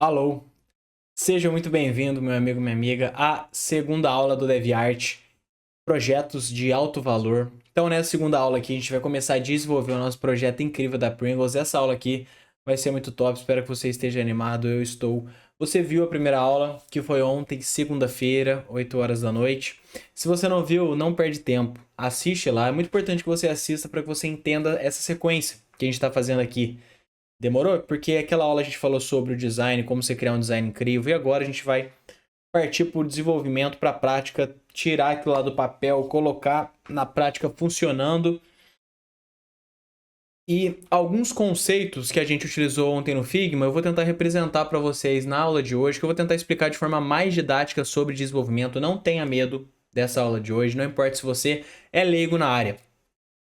Alô, seja muito bem-vindo, meu amigo, minha amiga, à segunda aula do DevArt, projetos de alto valor. Então, nessa segunda aula aqui, a gente vai começar a desenvolver o nosso projeto incrível da Pringles. Essa aula aqui vai ser muito top, espero que você esteja animado, eu estou. Você viu a primeira aula, que foi ontem, segunda-feira, 8 horas da noite. Se você não viu, não perde tempo, assiste lá. É muito importante que você assista para que você entenda essa sequência que a gente está fazendo aqui. Demorou? Porque aquela aula a gente falou sobre o design, como você criar um design incrível, e agora a gente vai partir para o desenvolvimento, para a prática, tirar aquilo lá do papel, colocar na prática funcionando. E alguns conceitos que a gente utilizou ontem no Figma, eu vou tentar representar para vocês na aula de hoje, que eu vou tentar explicar de forma mais didática sobre desenvolvimento. Não tenha medo dessa aula de hoje, não importa se você é leigo na área.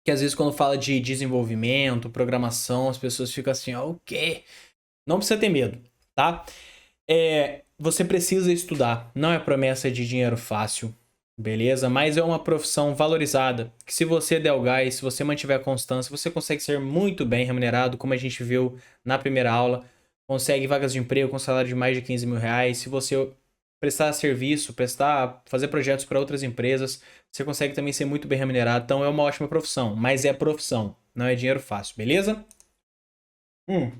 Que às vezes quando fala de desenvolvimento, programação, as pessoas ficam assim, ó, o quê? Não precisa ter medo, tá? Você precisa estudar. Não é promessa de dinheiro fácil, beleza? Mas é uma profissão valorizada. Que se você der o gás, se você mantiver a constância, você consegue ser muito bem remunerado, como a gente viu na primeira aula. Consegue vagas de emprego com salário de mais de 15 mil reais. Se você prestar serviço, fazer projetos para outras empresas, você consegue também ser muito bem remunerado. Então é uma ótima profissão, mas é profissão, não é dinheiro fácil, beleza? Hum.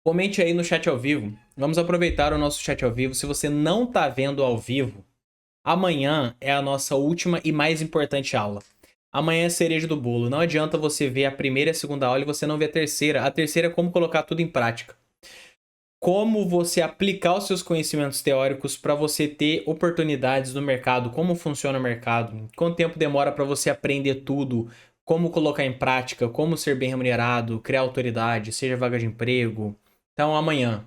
Comente aí no chat ao vivo. Vamos aproveitar o nosso chat ao vivo. Se você não está vendo ao vivo, amanhã é a nossa última e mais importante aula. Amanhã é a cereja do bolo. Não adianta você ver a primeira e a segunda aula e você não ver a terceira. A terceira é como colocar tudo em prática. Como você aplicar os seus conhecimentos teóricos para você ter oportunidades no mercado, como funciona o mercado, quanto tempo demora para você aprender tudo, como colocar em prática, como ser bem remunerado, criar autoridade, seja vaga de emprego. Então, amanhã,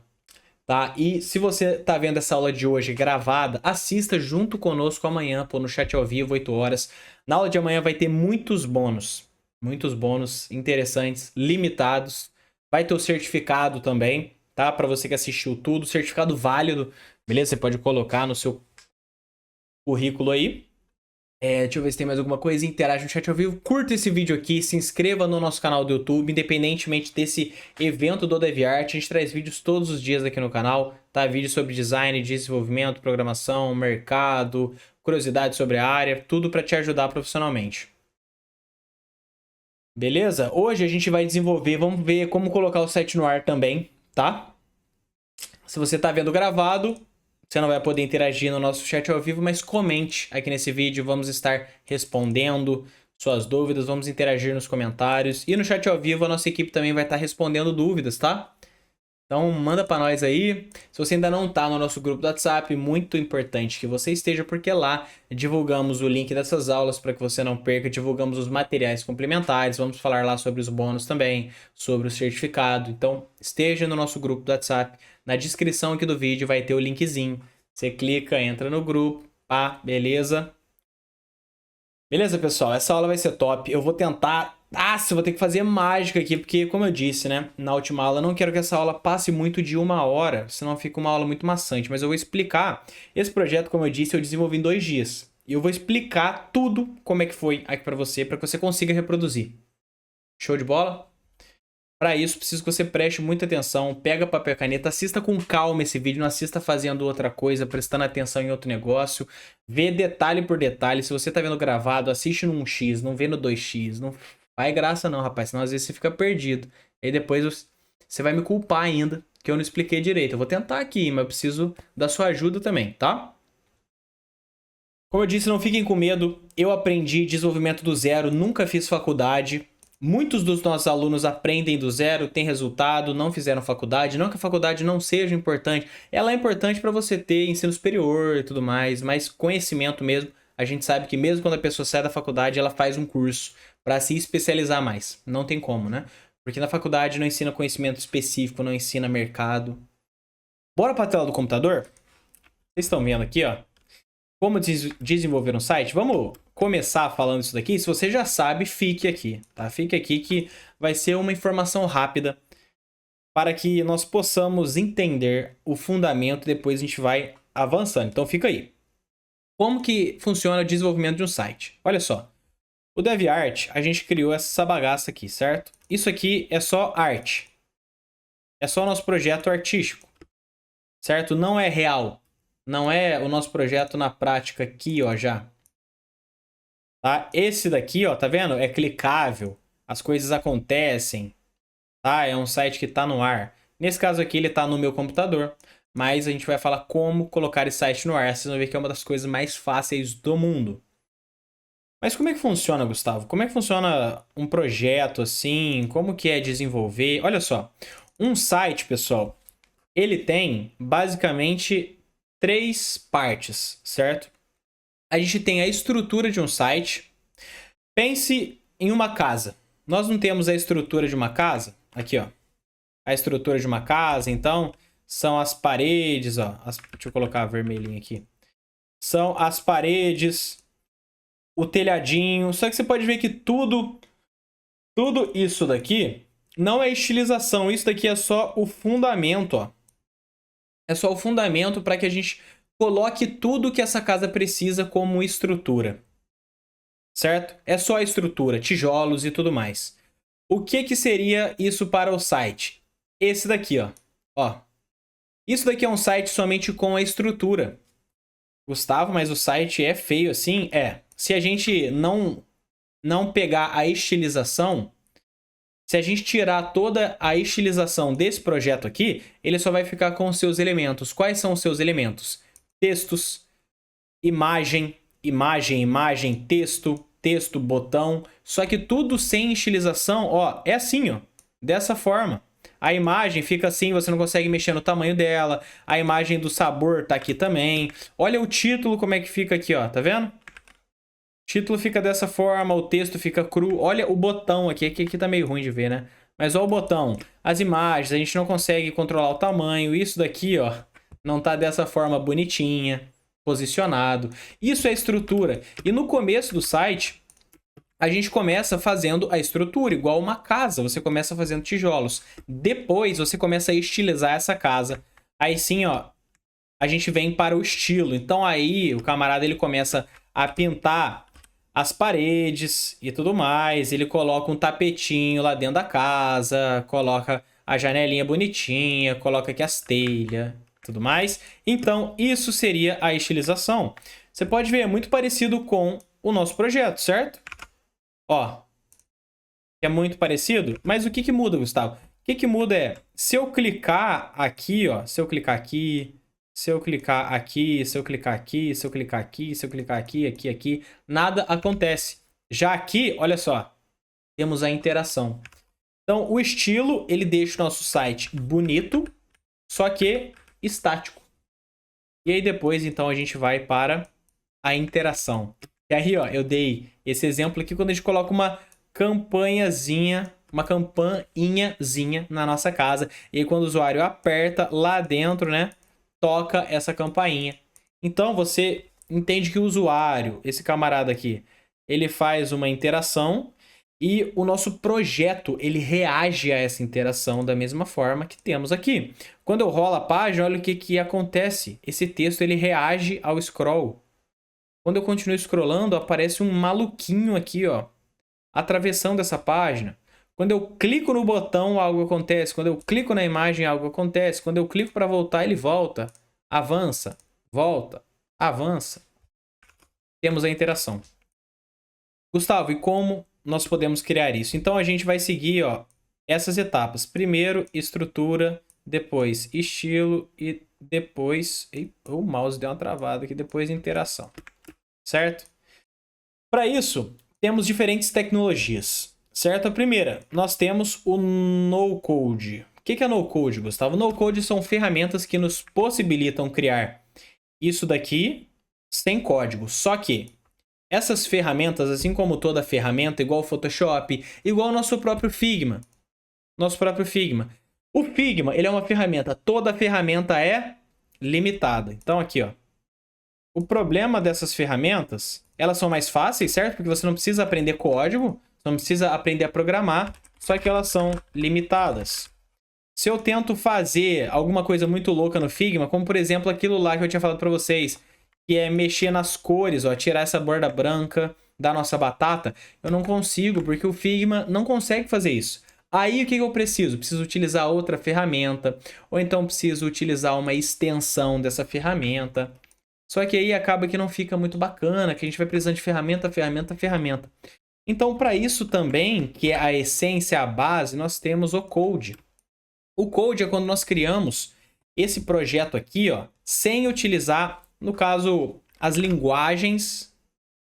tá? E se você tá vendo essa aula de hoje gravada, assista junto conosco amanhã, pô, no chat ao vivo, 8 horas. Na aula de amanhã vai ter muitos bônus interessantes, limitados. Vai ter o certificado também, tá? Para você que assistiu tudo, certificado válido, beleza? Você pode colocar no seu currículo aí. Deixa eu ver se tem mais alguma coisa. Interage no chat ao vivo. Curta esse vídeo aqui. Se inscreva no nosso canal do YouTube. Independentemente desse evento do DevArt, a gente traz vídeos todos os dias aqui no canal. Tá? Vídeos sobre design, desenvolvimento, programação, mercado, curiosidades sobre a área. Tudo para te ajudar profissionalmente. Beleza? Hoje a gente vai desenvolver. Vamos ver como colocar o site no ar também, tá? Se você tá vendo gravado, você não vai poder interagir no nosso chat ao vivo, mas comente aqui nesse vídeo. Vamos estar respondendo suas dúvidas, vamos interagir nos comentários. E no chat ao vivo a nossa equipe também vai estar respondendo dúvidas, tá? Então manda para nós aí. Se você ainda não tá no nosso grupo do WhatsApp, muito importante que você esteja, porque lá divulgamos o link dessas aulas para que você não perca, divulgamos os materiais complementares, vamos falar lá sobre os bônus também, sobre o certificado. Então esteja no nosso grupo do WhatsApp. Na descrição aqui do vídeo vai ter o linkzinho. Você clica, entra no grupo, pá, beleza? Beleza, pessoal? Essa aula vai ser top. Eu vou tentar. Eu vou ter que fazer mágica aqui, porque, como eu disse, né, na última aula, eu não quero que essa aula passe muito de 1 hora, senão fica uma aula muito maçante. Mas eu vou explicar. Esse projeto, como eu disse, eu desenvolvi em 2 dias. E eu vou explicar tudo como é que foi aqui pra você que você consiga reproduzir. Show de bola? Para isso, preciso que você preste muita atenção, pega papel e caneta, assista com calma esse vídeo, não assista fazendo outra coisa, prestando atenção em outro negócio, vê detalhe por detalhe. Se você tá vendo gravado, assiste no 1x, não vê no 2x, não faz graça não, rapaz, senão às vezes você fica perdido. Aí depois você vai me culpar ainda, que eu não expliquei direito. Eu vou tentar aqui, mas eu preciso da sua ajuda também, tá? Como eu disse, não fiquem com medo. Eu aprendi desenvolvimento do zero, nunca fiz faculdade. Muitos dos nossos alunos aprendem do zero, têm resultado, não fizeram faculdade. Não que a faculdade não seja importante, ela é importante para você ter ensino superior e tudo mais, mas conhecimento mesmo. A gente sabe que mesmo quando a pessoa sai da faculdade, ela faz um curso para se especializar mais. Não tem como, né? Porque na faculdade não ensina conhecimento específico, não ensina mercado. Bora para a tela do computador? Vocês estão vendo aqui, ó. Como desenvolver um site? Vamos começar falando isso daqui. Se você já sabe, fique aqui, tá? Fique aqui que vai ser uma informação rápida para que nós possamos entender o fundamento e depois a gente vai avançando. Então fica aí. Como que funciona o desenvolvimento de um site? Olha só. O DevArt, a gente criou essa bagaça aqui, certo? Isso aqui é só arte. É só o nosso projeto artístico, certo? Não é real. Não é o nosso projeto na prática aqui, ó, já. Tá? Esse daqui, ó, tá vendo? É clicável. As coisas acontecem. Tá? É um site que tá no ar. Nesse caso aqui, ele tá no meu computador. Mas a gente vai falar como colocar esse site no ar. Vocês vão ver que é uma das coisas mais fáceis do mundo. Mas como é que funciona, Gustavo? Como é que funciona um projeto assim? Como que é desenvolver? Olha só, um site, pessoal, ele tem basicamente três partes, certo? A gente tem a estrutura de um site. Pense em uma casa. Nós não temos a estrutura de uma casa? Aqui, ó. A estrutura de uma casa, então, são as paredes, ó. Deixa eu colocar a vermelhinha aqui. São as paredes, o telhadinho. Só que você pode ver que tudo isso daqui não é estilização. Isso daqui é só o fundamento, ó. É só o fundamento para que a gente coloque tudo que essa casa precisa como estrutura. Certo? É só a estrutura, tijolos e tudo mais. O que seria isso para o site? Esse daqui, ó. Ó. Isso daqui é um site somente com a estrutura. Gustavo, mas o site é feio assim? É. Se a gente não pegar a estilização, se a gente tirar toda a estilização desse projeto aqui, ele só vai ficar com os seus elementos. Quais são os seus elementos? Textos, imagem, texto, botão. Só que tudo sem estilização, ó, é assim, ó. Dessa forma. A imagem fica assim, você não consegue mexer no tamanho dela. A imagem do sabor tá aqui também. Olha o título como é que fica aqui, ó. Tá vendo? O título fica dessa forma, o texto fica cru. Olha o botão aqui, aqui tá meio ruim de ver, né? Mas olha o botão. As imagens, a gente não consegue controlar o tamanho. Isso daqui, ó, não tá dessa forma bonitinha, posicionado. Isso é estrutura. E no começo do site, a gente começa fazendo a estrutura, igual uma casa. Você começa fazendo tijolos. Depois, você começa a estilizar essa casa. Aí sim, ó, a gente vem para o estilo. Então aí, o camarada, ele começa a pintar as paredes e tudo mais. Ele coloca um tapetinho lá dentro da casa, coloca a janelinha bonitinha, coloca aqui as telhas, tudo mais. Então, isso seria a estilização. Você pode ver, é muito parecido com o nosso projeto, certo? Ó, é muito parecido, mas o que muda, Gustavo? O que muda é, se eu clicar aqui, ó, se eu clicar aqui, se eu clicar aqui, se eu clicar aqui, se eu clicar aqui, se eu clicar aqui, aqui, nada acontece. Já aqui, olha só, temos a interação. Então, o estilo, ele deixa o nosso site bonito, só que estático. E aí depois, então, a gente vai para a interação. E aí, ó, eu dei esse exemplo aqui quando a gente coloca uma campainhazinha na nossa casa. E aí, quando o usuário aperta lá dentro, né, toca essa campainha. Então, você entende que o usuário, esse camarada aqui, ele faz uma interação e o nosso projeto, ele reage a essa interação da mesma forma que temos aqui. Quando eu rolo a página, olha o que acontece. Esse texto, ele reage ao scroll. Quando eu continuo scrollando, aparece um maluquinho aqui, ó, atravessando essa página. Quando eu clico no botão, algo acontece. Quando eu clico na imagem, algo acontece. Quando eu clico para voltar, ele volta. Avança, volta, avança. Temos a interação. Gustavo, e como nós podemos criar isso? Então, a gente vai seguir, ó, essas etapas. Primeiro, estrutura. Depois, estilo. E depois... o mouse deu uma travada aqui. Depois, interação. Certo? Para isso, temos diferentes tecnologias, certo? A primeira, nós temos o no-code. O que é no-code, Gustavo? No-code são ferramentas que nos possibilitam criar isso daqui sem código. Só que essas ferramentas, assim como toda ferramenta, igual o Photoshop, igual o nosso próprio Figma. O Figma, ele é uma ferramenta. Toda ferramenta é limitada. Então aqui, ó. O problema dessas ferramentas, elas são mais fáceis, certo? Porque você não precisa aprender código, não precisa aprender a programar, só que elas são limitadas. Se eu tento fazer alguma coisa muito louca no Figma, como por exemplo aquilo lá que eu tinha falado para vocês, que é mexer nas cores, ó, tirar essa borda branca da nossa batata, eu não consigo, porque o Figma não consegue fazer isso. Aí o que eu preciso? Preciso utilizar outra ferramenta, ou então preciso utilizar uma extensão dessa ferramenta. Só que aí acaba que não fica muito bacana, que a gente vai precisando de ferramenta, ferramenta, ferramenta. Então, para isso também, que é a essência, a base, nós temos o Code. O Code é quando nós criamos esse projeto aqui, ó, sem utilizar, no caso, as linguagens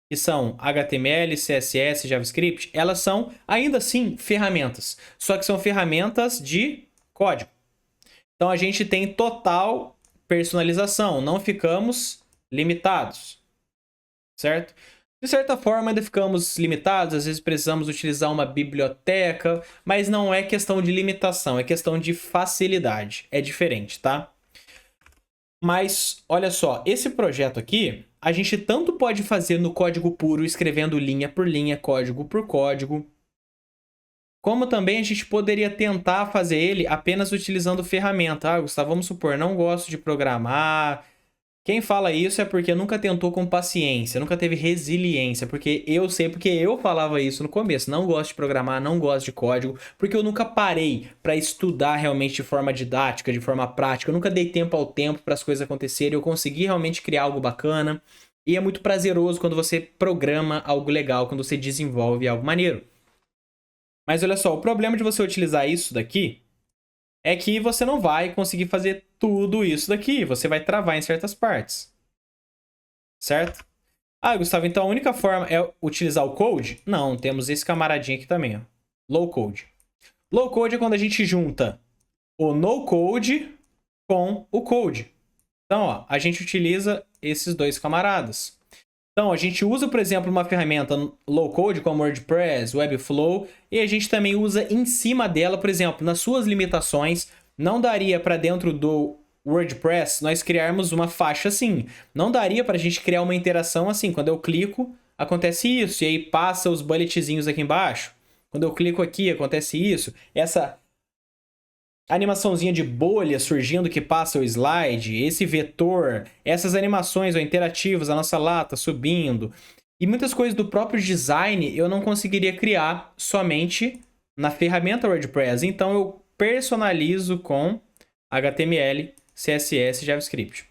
que são HTML, CSS, JavaScript, elas são, ainda assim, ferramentas. Só que são ferramentas de código. Então, a gente tem total personalização, não ficamos limitados, certo? De certa forma, ainda ficamos limitados, às vezes precisamos utilizar uma biblioteca, mas não é questão de limitação, é questão de facilidade. É diferente, tá? Mas, olha só, esse projeto aqui, a gente tanto pode fazer no código puro, escrevendo linha por linha, código por código, como também a gente poderia tentar fazer ele apenas utilizando ferramenta. Ah, Gustavo, vamos supor, não gosto de programar. Quem fala isso é porque nunca tentou com paciência, nunca teve resiliência, porque eu sei, porque eu falava isso no começo, não gosto de programar, não gosto de código, porque eu nunca parei para estudar realmente de forma didática, de forma prática, eu nunca dei tempo ao tempo para as coisas acontecerem, eu consegui realmente criar algo bacana, e é muito prazeroso quando você programa algo legal, quando você desenvolve algo maneiro. Mas olha só, o problema de você utilizar isso daqui é que você não vai conseguir fazer tudo isso daqui. Você vai travar em certas partes. Certo? Ah, Gustavo, então a única forma é utilizar o code? Não, temos esse camaradinho aqui também, ó. Low code. Low code é quando a gente junta o no code com o code. Então, ó, a gente utiliza esses dois camaradas. Então, a gente usa, por exemplo, uma ferramenta low code como WordPress, Webflow, e a gente também usa em cima dela, por exemplo, nas suas limitações, não daria para dentro do WordPress nós criarmos uma faixa assim. Não daria para a gente criar uma interação assim. Quando eu clico, acontece isso, e aí passa os bulletzinhos aqui embaixo. Quando eu clico aqui, acontece isso. Essa animaçãozinha de bolha surgindo que passa o slide, esse vetor, essas animações ou interativas, a nossa lata subindo. E muitas coisas do próprio design eu não conseguiria criar somente na ferramenta WordPress. Então eu personalizo com HTML, CSS e JavaScript.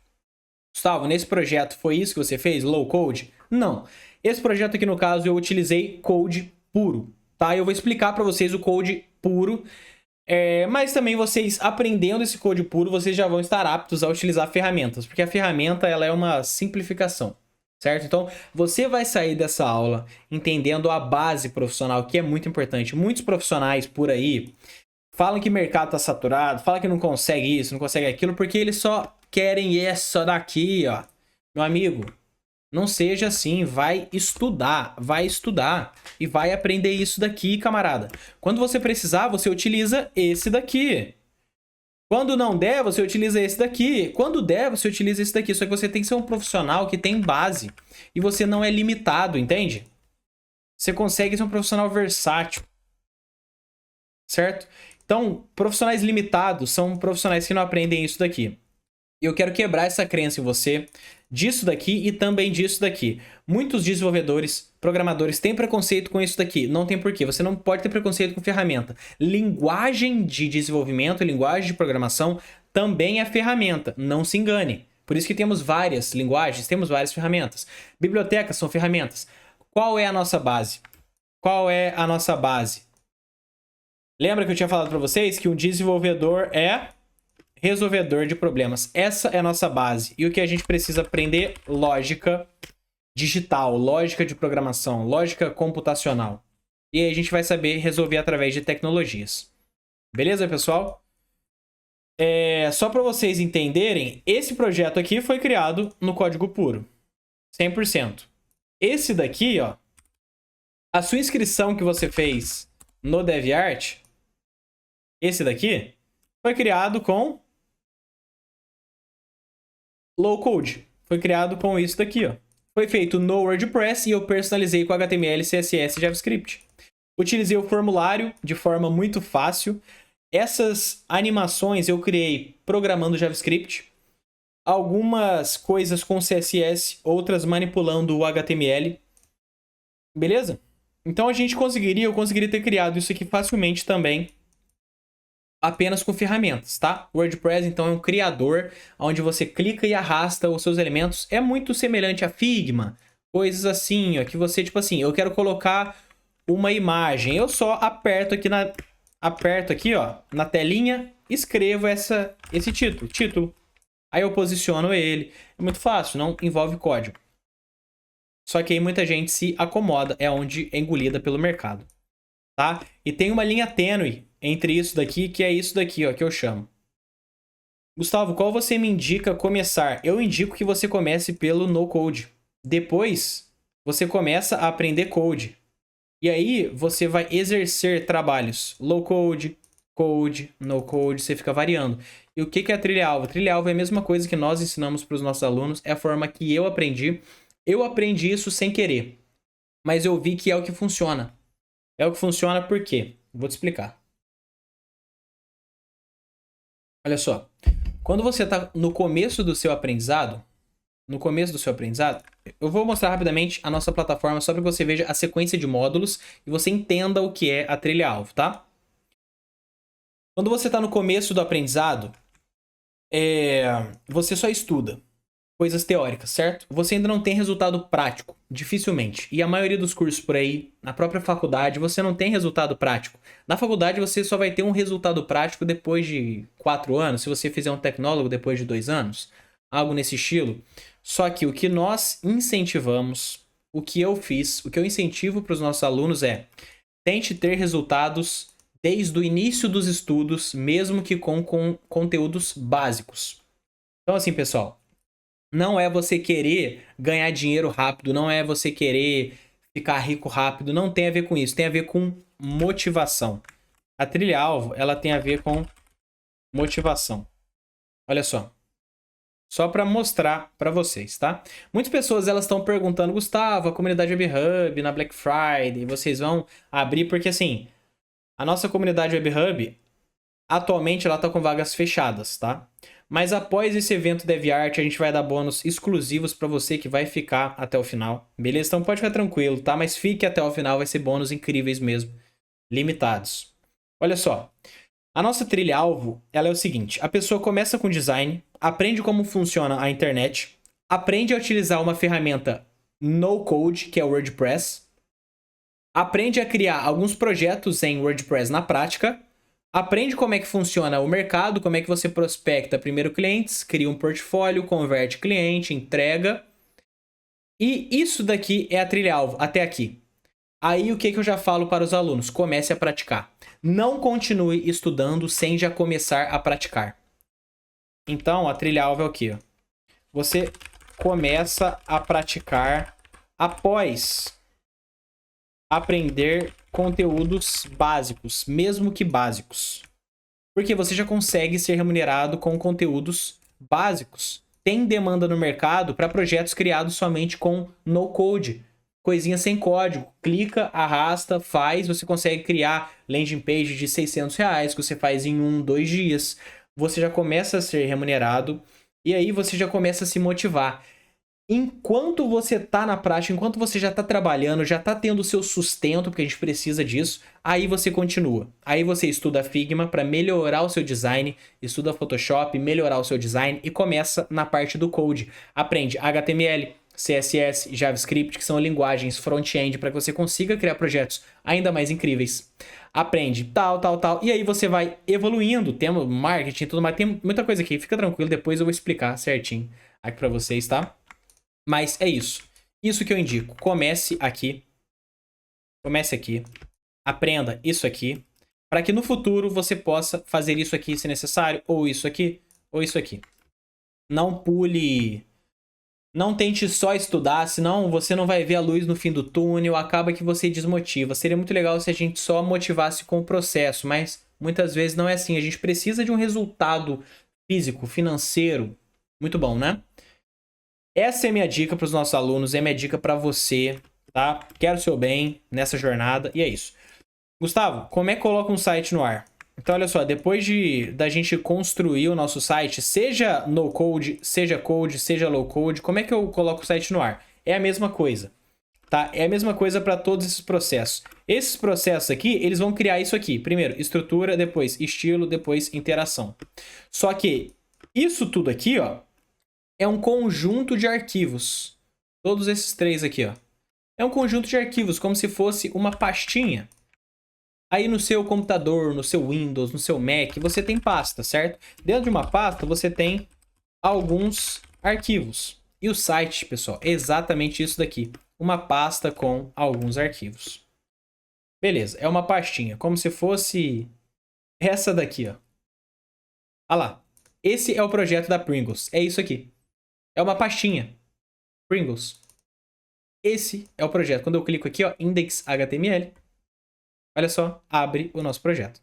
Gustavo, nesse projeto foi isso que você fez? Low code? Não. Esse projeto aqui no caso eu utilizei code puro, tá? Eu vou explicar para vocês o code puro. Mas também vocês aprendendo esse código puro, vocês já vão estar aptos a utilizar ferramentas, porque a ferramenta ela é uma simplificação, certo? Então, você vai sair dessa aula entendendo a base profissional, que é muito importante. Muitos profissionais por aí falam que o mercado está saturado, falam que não consegue isso, não consegue aquilo, porque eles só querem essa daqui, ó. Meu amigo, não seja assim, vai estudar e vai aprender isso daqui, camarada. Quando você precisar, você utiliza esse daqui. Quando não der, você utiliza esse daqui. Quando der, você utiliza esse daqui. Só que você tem que ser um profissional que tem base e você não é limitado, entende? Você consegue ser um profissional versátil, certo? Então, profissionais limitados são profissionais que não aprendem isso daqui. E eu quero quebrar essa crença em você disso daqui e também disso daqui. Muitos desenvolvedores, programadores têm preconceito com isso daqui. Não tem porquê. Você não pode ter preconceito com ferramenta. Linguagem de desenvolvimento, linguagem de programação também é ferramenta. Não se engane. Por isso que temos várias linguagens, temos várias ferramentas. Bibliotecas são ferramentas. Qual é a nossa base? Qual é a nossa base? Lembra que eu tinha falado para vocês que um desenvolvedor é resolvedor de problemas. Essa é a nossa base. E o que a gente precisa aprender? Lógica digital, lógica de programação, lógica computacional. E aí a gente vai saber resolver através de tecnologias. Beleza, pessoal? Só para vocês entenderem, esse projeto aqui foi criado no código puro. 100%. Esse daqui, ó, a sua inscrição que você fez no DeviantArt, esse daqui, foi criado com low code. Foi criado com isso daqui, ó. Foi feito no WordPress e eu personalizei com HTML, CSS e JavaScript. Utilizei o formulário de forma muito fácil. Essas animações eu criei programando JavaScript. Algumas coisas com CSS, outras manipulando o HTML. Beleza? Então eu conseguiria ter criado isso aqui facilmente também, apenas com ferramentas, tá? O WordPress, então, é um criador, onde você clica e arrasta os seus elementos. É muito semelhante a Figma, coisas assim, ó, que você, tipo assim, eu quero colocar uma imagem. Eu só aperto aqui, ó, na telinha, escrevo esse título. Aí eu posiciono ele. É muito fácil, não envolve código. Só que aí muita gente se acomoda, é onde é engolida pelo mercado, tá? E tem uma linha tênue entre isso daqui, que é isso daqui, ó, que eu chamo. Gustavo, qual você me indica começar? Eu indico que você comece pelo no code. Depois, você começa a aprender code. E aí, você vai exercer trabalhos low code, code, no code, você fica variando. E o que é trilha-alvo? Trilha-alvo é a mesma coisa que nós ensinamos para os nossos alunos, é a forma que eu aprendi. Eu aprendi isso sem querer, mas eu vi que é o que funciona. É o que funciona por quê? Vou te explicar. Olha só, quando você está no começo do seu aprendizado, eu vou mostrar rapidamente a nossa plataforma só para que você veja a sequência de módulos e você entenda o que é a trilha-alvo, tá? Quando você está no começo do aprendizado, você só estuda coisas teóricas, certo? Você ainda não tem resultado prático, dificilmente. E a maioria dos cursos por aí, na própria faculdade, você não tem resultado prático. Na faculdade, você só vai ter um resultado prático depois de 4 anos, se você fizer um tecnólogo depois de 2 anos, algo nesse estilo. Só que o que nós incentivamos, o que eu fiz, o que eu incentivo para os nossos alunos é: tente ter resultados desde o início dos estudos, mesmo que com conteúdos básicos. Então, assim, pessoal, não é você querer ganhar dinheiro rápido, não é você querer ficar rico rápido, não tem a ver com isso, tem a ver com motivação. A trilha-alvo, ela tem a ver com motivação. Olha só para mostrar para vocês, tá? Muitas pessoas elas estão perguntando: Gustavo, a comunidade Web Hub na Black Friday, vocês vão abrir? Porque assim, a nossa comunidade Web Hub, atualmente ela tá com vagas fechadas, tá? Mas após esse evento DevArt, a gente vai dar bônus exclusivos para você que vai ficar até o final, beleza? Então pode ficar tranquilo, tá? Mas fique até o final, vai ser bônus incríveis mesmo, limitados. Olha só, a nossa trilha-alvo, ela é o seguinte: a pessoa começa com design, aprende como funciona a internet, aprende a utilizar uma ferramenta no-code, que é o WordPress, aprende a criar alguns projetos em WordPress na prática, aprende como é que funciona o mercado, como é que você prospecta primeiro clientes, cria um portfólio, converte cliente, entrega. E isso daqui é a trilha-alvo, até aqui. Aí o que eu já falo para os alunos? Comece a praticar. Não continue estudando sem já começar a praticar. Então, a trilha-alvo é o quê? Você começa a praticar após aprender conteúdos básicos, mesmo que básicos. Porque você já consegue ser remunerado com conteúdos básicos. Tem demanda no mercado para projetos criados somente com no-code, coisinha sem código. Clica, arrasta, faz, você consegue criar landing page de R$600 que você faz em 1, 2 dias. Você já começa a ser remunerado e aí você já começa a se motivar. Enquanto você tá na prática, enquanto você já tá trabalhando, já tá tendo o seu sustento, porque a gente precisa disso, aí você continua. Aí você estuda Figma para melhorar o seu design, estuda Photoshop, melhorar o seu design e começa na parte do code. Aprende HTML, CSS, JavaScript, que são linguagens front-end para que você consiga criar projetos ainda mais incríveis. Aprende tal. E aí você vai evoluindo, temos marketing e tudo mais. Tem muita coisa aqui, fica tranquilo, depois eu vou explicar certinho aqui para vocês, tá? Mas é isso. Isso que eu indico. Comece aqui. Aprenda isso aqui. Para que no futuro você possa fazer isso aqui se necessário. Ou isso aqui. Ou isso aqui. Não pule. Não tente só estudar. Senão você não vai ver a luz no fim do túnel. Acaba que você desmotiva. Seria muito legal se a gente só motivasse com o processo. Mas muitas vezes não é assim. A gente precisa de um resultado físico, financeiro. Muito bom, né? Essa é minha dica para os nossos alunos, é minha dica para você, tá? Quero o seu bem nessa jornada e é isso. Gustavo, como é que coloca um site no ar? Então, olha só, depois da gente construir o nosso site, seja no code, seja low code, como é que eu coloco o site no ar? É a mesma coisa. tá? É a mesma coisa para todos esses processos. Esses processos aqui, eles vão criar isso aqui. Primeiro, estrutura, depois estilo, depois interação. Só que isso tudo aqui, ó, é um conjunto de arquivos. Todos esses três aqui, ó. É um conjunto de arquivos, como se fosse uma pastinha. Aí no seu computador, no seu Windows, no seu Mac, você tem pasta, certo? Dentro de uma pasta, você tem alguns arquivos. E o site, pessoal, é exatamente isso daqui. Uma pasta com alguns arquivos. Beleza, é uma pastinha, como se fosse essa daqui, ó. Olha lá. Esse é o projeto da Pringles. É isso aqui. É uma pastinha. Pringles. Esse é o projeto. Quando eu clico aqui, ó, index.html, olha só, abre o nosso projeto.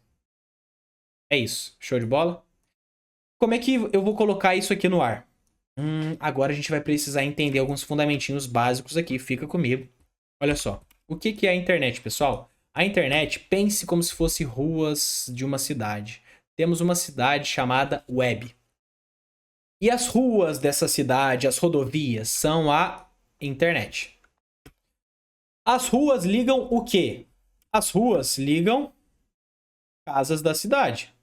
É isso. Show de bola? Como é que eu vou colocar isso aqui no ar? Agora a gente vai precisar entender alguns fundamentinhos básicos aqui. Fica comigo. Olha só. O que é a internet, pessoal? A internet, pense como se fosse ruas de uma cidade. Temos uma cidade chamada web. E as ruas dessa cidade, as rodovias, são a internet. As ruas ligam o quê? As ruas ligam casas da cidade.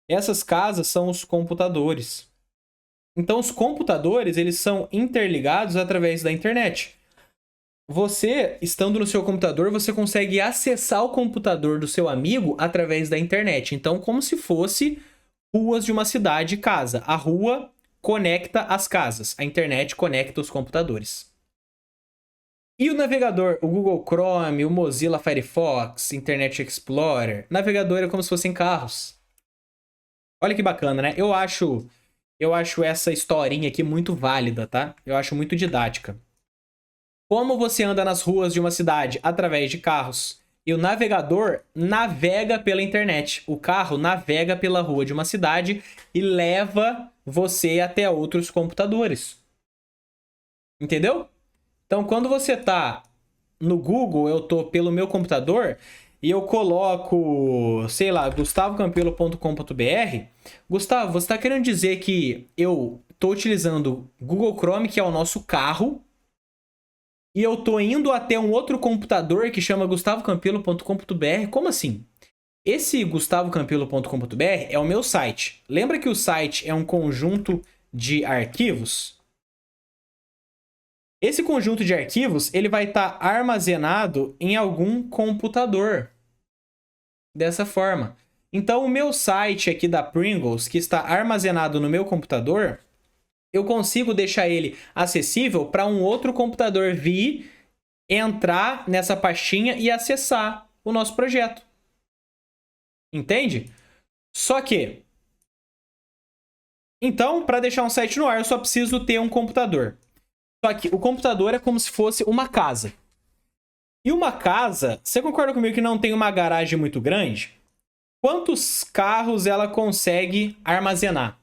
Essas casas são os computadores. Então, os computadores, eles são interligados através da internet. Você, estando no seu computador, você consegue acessar o computador do seu amigo através da internet. Então, como se fosse ruas de uma cidade e casa. A rua conecta as casas. A internet conecta os computadores. E o navegador, o Google Chrome, o Mozilla Firefox, Internet Explorer, navegador é como se fossem carros. Olha que bacana, né? Eu acho essa historinha aqui muito válida, tá? Eu acho muito didática. Como você anda nas ruas de uma cidade através de carros e o navegador navega pela internet. O carro navega pela rua de uma cidade e leva você até outros computadores. Entendeu? Então, quando você tá no Google, eu tô pelo meu computador e eu coloco, sei lá, gustavocampelo.com.br. Gustavo, você tá querendo dizer que eu tô utilizando Google Chrome, que é o nosso carro, e eu tô indo até um outro computador que chama gustavocampelo.com.br? Como assim? Esse gustavocampelo.com.br é o meu site. Lembra que o site é um conjunto de arquivos? Esse conjunto de arquivos, ele vai estar armazenado em algum computador. Dessa forma. Então, o meu site aqui da Pringles, que está armazenado no meu computador, eu consigo deixar ele acessível para um outro computador vir, entrar nessa pastinha e acessar o nosso projeto. Entende? Só que... Então, para deixar um site no ar, eu só preciso ter um computador. Só que o computador é como se fosse uma casa. E uma casa, você concorda comigo que não tem uma garagem muito grande? Quantos carros ela consegue armazenar?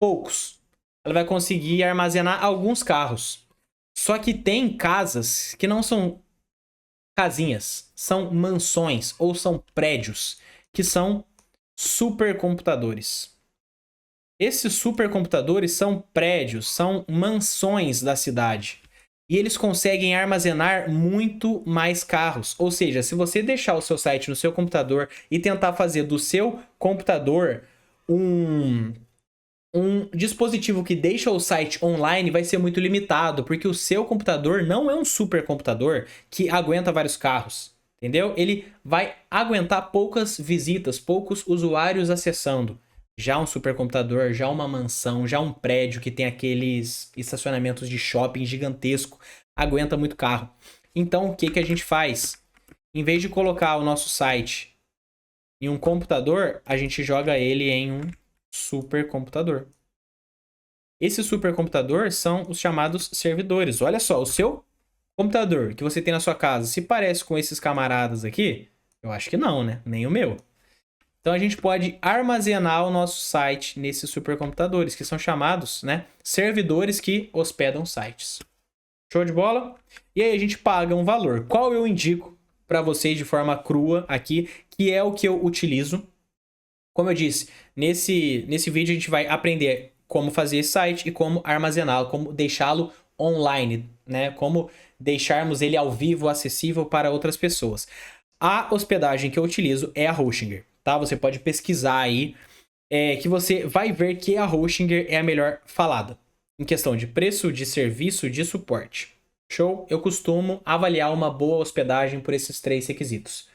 Poucos. Ela vai conseguir armazenar alguns carros. Só que tem casas que não são casinhas, são mansões ou são prédios, que são supercomputadores. Esses supercomputadores são prédios, são mansões da cidade. E eles conseguem armazenar muito mais carros. Ou seja, se você deixar o seu site no seu computador e tentar fazer do seu computador um dispositivo que deixa o site online, vai ser muito limitado, porque o seu computador não é um supercomputador que aguenta vários carros. Entendeu? Ele vai aguentar poucas visitas, poucos usuários acessando. Já um supercomputador, já uma mansão, já um prédio que tem aqueles estacionamentos de shopping gigantesco, aguenta muito carro. Então, o que a gente faz? Em vez de colocar o nosso site em um computador, a gente joga ele em um supercomputador. Esse supercomputador são os chamados servidores. Olha só, o seu computador que você tem na sua casa se parece com esses camaradas aqui? Eu acho que não, né? Nem o meu. Então, a gente pode armazenar o nosso site nesses supercomputadores, que são chamados, né, servidores que hospedam sites. Show de bola? E aí, a gente paga um valor. Qual eu indico para vocês de forma crua aqui, que é o que eu utilizo. Como eu disse, nesse vídeo a gente vai aprender como fazer esse site e como armazená-lo, como deixá-lo online, né? Como deixarmos ele ao vivo, acessível para outras pessoas. A hospedagem que eu utilizo é a Hostinger, tá? Você pode pesquisar aí, que você vai ver que a Hostinger é a melhor falada. Em questão de preço, de serviço, de suporte. Show? Eu costumo avaliar uma boa hospedagem por esses 3 requisitos.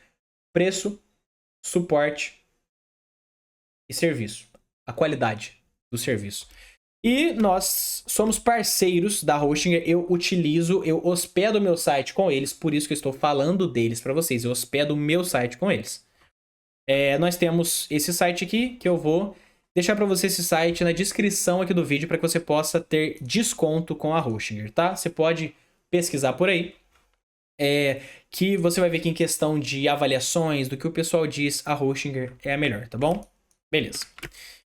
Preço, suporte e serviço. A qualidade do serviço. E nós somos parceiros da Hostinger. Eu hospedo o meu site com eles, por isso que eu estou falando deles para vocês. Eu hospedo o meu site com eles. Nós temos esse site aqui, que eu vou deixar para você esse site na descrição aqui do vídeo para que você possa ter desconto com a Hostinger, tá? Você pode pesquisar por aí, que você vai ver que em questão de avaliações, do que o pessoal diz, a Hostinger é a melhor, tá bom? Beleza.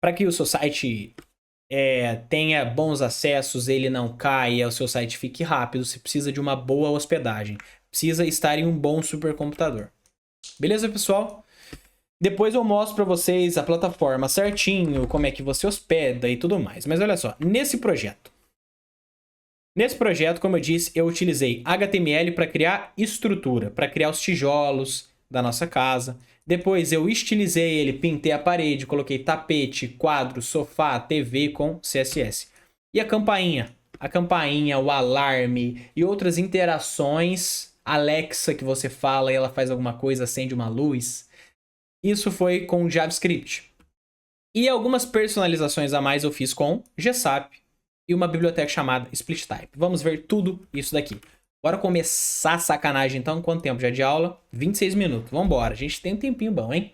Para que o seu site tenha bons acessos, ele não caia, o seu site fique rápido, você precisa de uma boa hospedagem. Precisa estar em um bom supercomputador. Beleza, pessoal? Depois eu mostro para vocês a plataforma certinho, como é que você hospeda e tudo mais. Mas olha só, nesse projeto, como eu disse, eu utilizei HTML para criar estrutura, para criar os tijolos da nossa casa. Depois eu estilizei ele, pintei a parede, coloquei tapete, quadro, sofá, TV com CSS. E a campainha, o alarme e outras interações, Alexa que você fala e ela faz alguma coisa, acende uma luz. Isso foi com JavaScript. E algumas personalizações a mais eu fiz com GSAP e uma biblioteca chamada SplitType. Vamos ver tudo isso daqui. Bora começar a sacanagem então. Quanto tempo já de aula? 26 minutos. Vambora. A gente tem um tempinho bom, hein?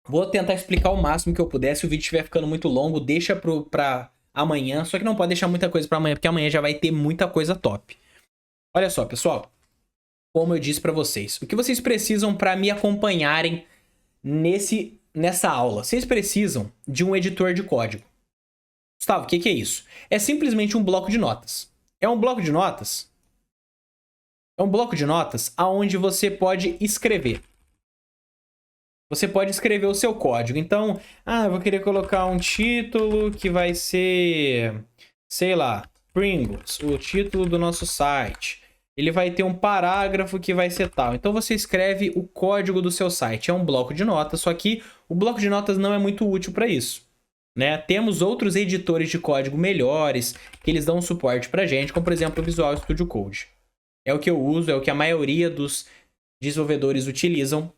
Vou tentar explicar o máximo que eu puder. Se o vídeo estiver ficando muito longo, deixa pra amanhã. Só que não pode deixar muita coisa pra amanhã, porque amanhã já vai ter muita coisa top. Olha só, pessoal. Como eu disse pra vocês. O que vocês precisam pra me acompanharem nessa aula? Vocês precisam de um editor de código. Gustavo, o que é isso? É simplesmente um bloco de notas. É um bloco de notas? É um bloco de notas onde você pode escrever. Você pode escrever o seu código. Então, eu vou querer colocar um título que vai ser, sei lá, Pringles, o título do nosso site. Ele vai ter um parágrafo que vai ser tal. Então você escreve o código do seu site. É um bloco de notas, só que o bloco de notas não é muito útil para isso. Né? Temos outros editores de código melhores que eles dão suporte pra gente, como por exemplo o Visual Studio Code. É o que eu uso, é o que a maioria dos desenvolvedores utilizam.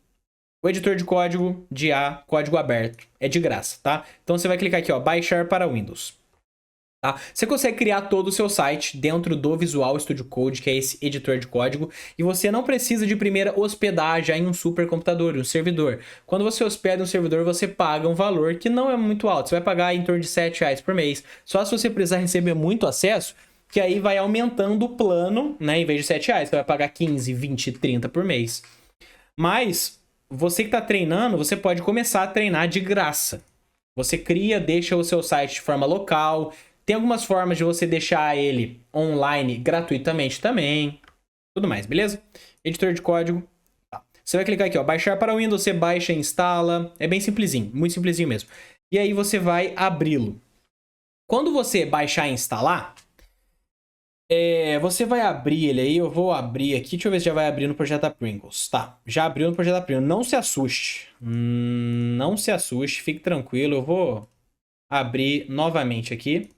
O editor de código de código aberto, é de graça, tá? Então você vai clicar aqui, ó, baixar para Windows. Tá? Você consegue criar todo o seu site dentro do Visual Studio Code, que é esse editor de código, e você não precisa de primeira hospedar já em um supercomputador, um servidor. Quando você hospeda um servidor, você paga um valor que não é muito alto. Você vai pagar em torno de R$7 por mês. Só se você precisar receber muito acesso, que aí vai aumentando o plano, né? Em vez de R$7, você vai pagar 15, 20, 30 por mês. Mas você que está treinando, você pode começar a treinar de graça. Você cria, deixa o seu site de forma local. Tem algumas formas de você deixar ele online gratuitamente também. Tudo mais, beleza? Editor de código. Você vai clicar aqui, ó, baixar para Windows, você baixa e instala. É bem simplesinho, muito simplesinho mesmo. E aí você vai abri-lo. Quando você baixar e instalar, você vai abrir ele aí. Eu vou abrir aqui, deixa eu ver se já vai abrir no projeto da Pringles. Tá, já abriu no projeto da Pringles. Não se assuste. Não se assuste, fique tranquilo. Eu vou abrir novamente aqui.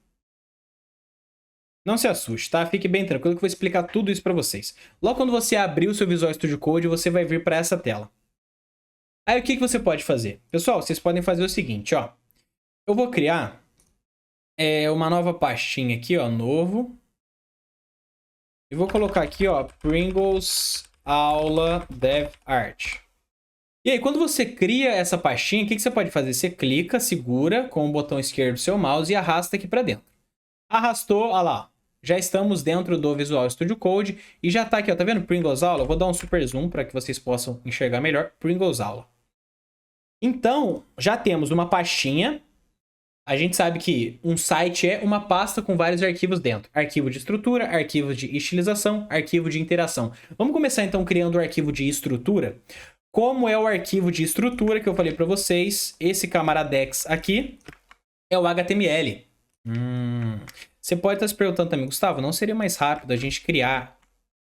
Não se assuste, tá? Fique bem tranquilo que eu vou explicar tudo isso pra vocês. Logo quando você abrir o seu Visual Studio Code, você vai vir para essa tela. Aí o que você pode fazer? Pessoal, vocês podem fazer o seguinte, ó. Eu vou criar uma nova pastinha aqui, ó, novo. E vou colocar aqui, ó, Pringles Aula Dev Art. E aí, quando você cria essa pastinha, o que você pode fazer? Você clica, segura com o botão esquerdo do seu mouse e arrasta aqui para dentro. Arrastou, olha lá. Já estamos dentro do Visual Studio Code e já tá aqui, ó, tá vendo? Pringles Aula. Eu vou dar um super zoom para que vocês possam enxergar melhor. Pringles Aula. Então, já temos uma pastinha. A gente sabe que um site é uma pasta com vários arquivos dentro. Arquivo de estrutura, arquivo de estilização, arquivo de interação. Vamos começar então criando o arquivo de estrutura. Como é o arquivo de estrutura que eu falei para vocês, esse camaradex aqui é o HTML. Você pode estar se perguntando também, Gustavo, não seria mais rápido a gente criar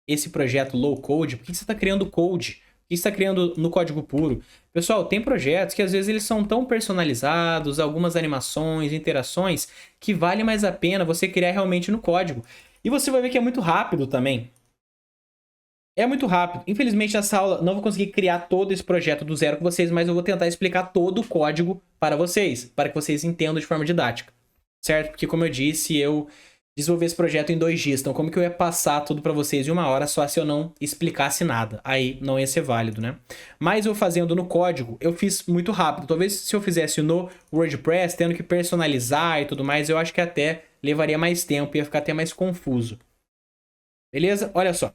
esse projeto low code? Por que você está criando code? Por que você está criando no código puro? Pessoal, tem projetos que às vezes eles são tão personalizados, algumas animações, interações, que vale mais a pena você criar realmente no código. E você vai ver que é muito rápido também. É muito rápido. Infelizmente, nessa aula não vou conseguir criar todo esse projeto do zero com vocês, mas eu vou tentar explicar todo o código para vocês, para que vocês entendam de forma didática, certo? Porque, como eu disse, eu desenvolvi esse projeto em 2 dias, então como que eu ia passar tudo para vocês em 1 hora só se eu não explicasse nada? Aí não ia ser válido, né? Mas eu fazendo no código, eu fiz muito rápido. Talvez se eu fizesse no WordPress, tendo que personalizar e tudo mais, eu acho que até levaria mais tempo, ia ficar até mais confuso. Beleza? Olha só.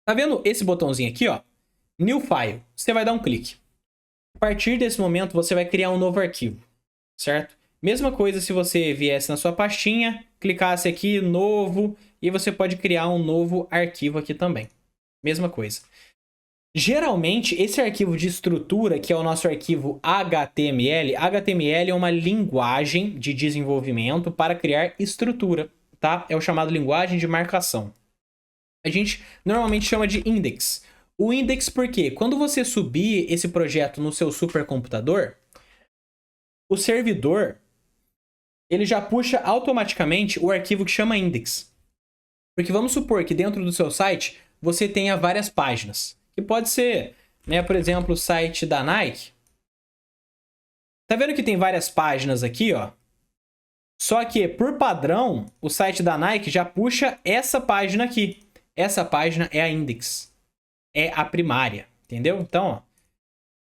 Tá vendo esse botãozinho aqui, ó? New File. Você vai dar um clique. A partir desse momento, você vai criar um novo arquivo, certo? Mesma coisa se você viesse na sua pastinha, clicasse aqui, novo, e você pode criar um novo arquivo aqui também. Mesma coisa. Geralmente, esse arquivo de estrutura, que é o nosso arquivo HTML, HTML é uma linguagem de desenvolvimento para criar estrutura, tá? É o chamado linguagem de marcação. A gente normalmente chama de index. O index porque quando você subir esse projeto no seu supercomputador, o servidor ele já puxa automaticamente o arquivo que chama index. Porque vamos supor que dentro do seu site você tenha várias páginas. Que pode ser, né, por exemplo, o site da Nike. Tá vendo que tem várias páginas aqui, ó? Só que, por padrão, o site da Nike já puxa essa página aqui. Essa página é a index. É a primária, entendeu? Então, ó,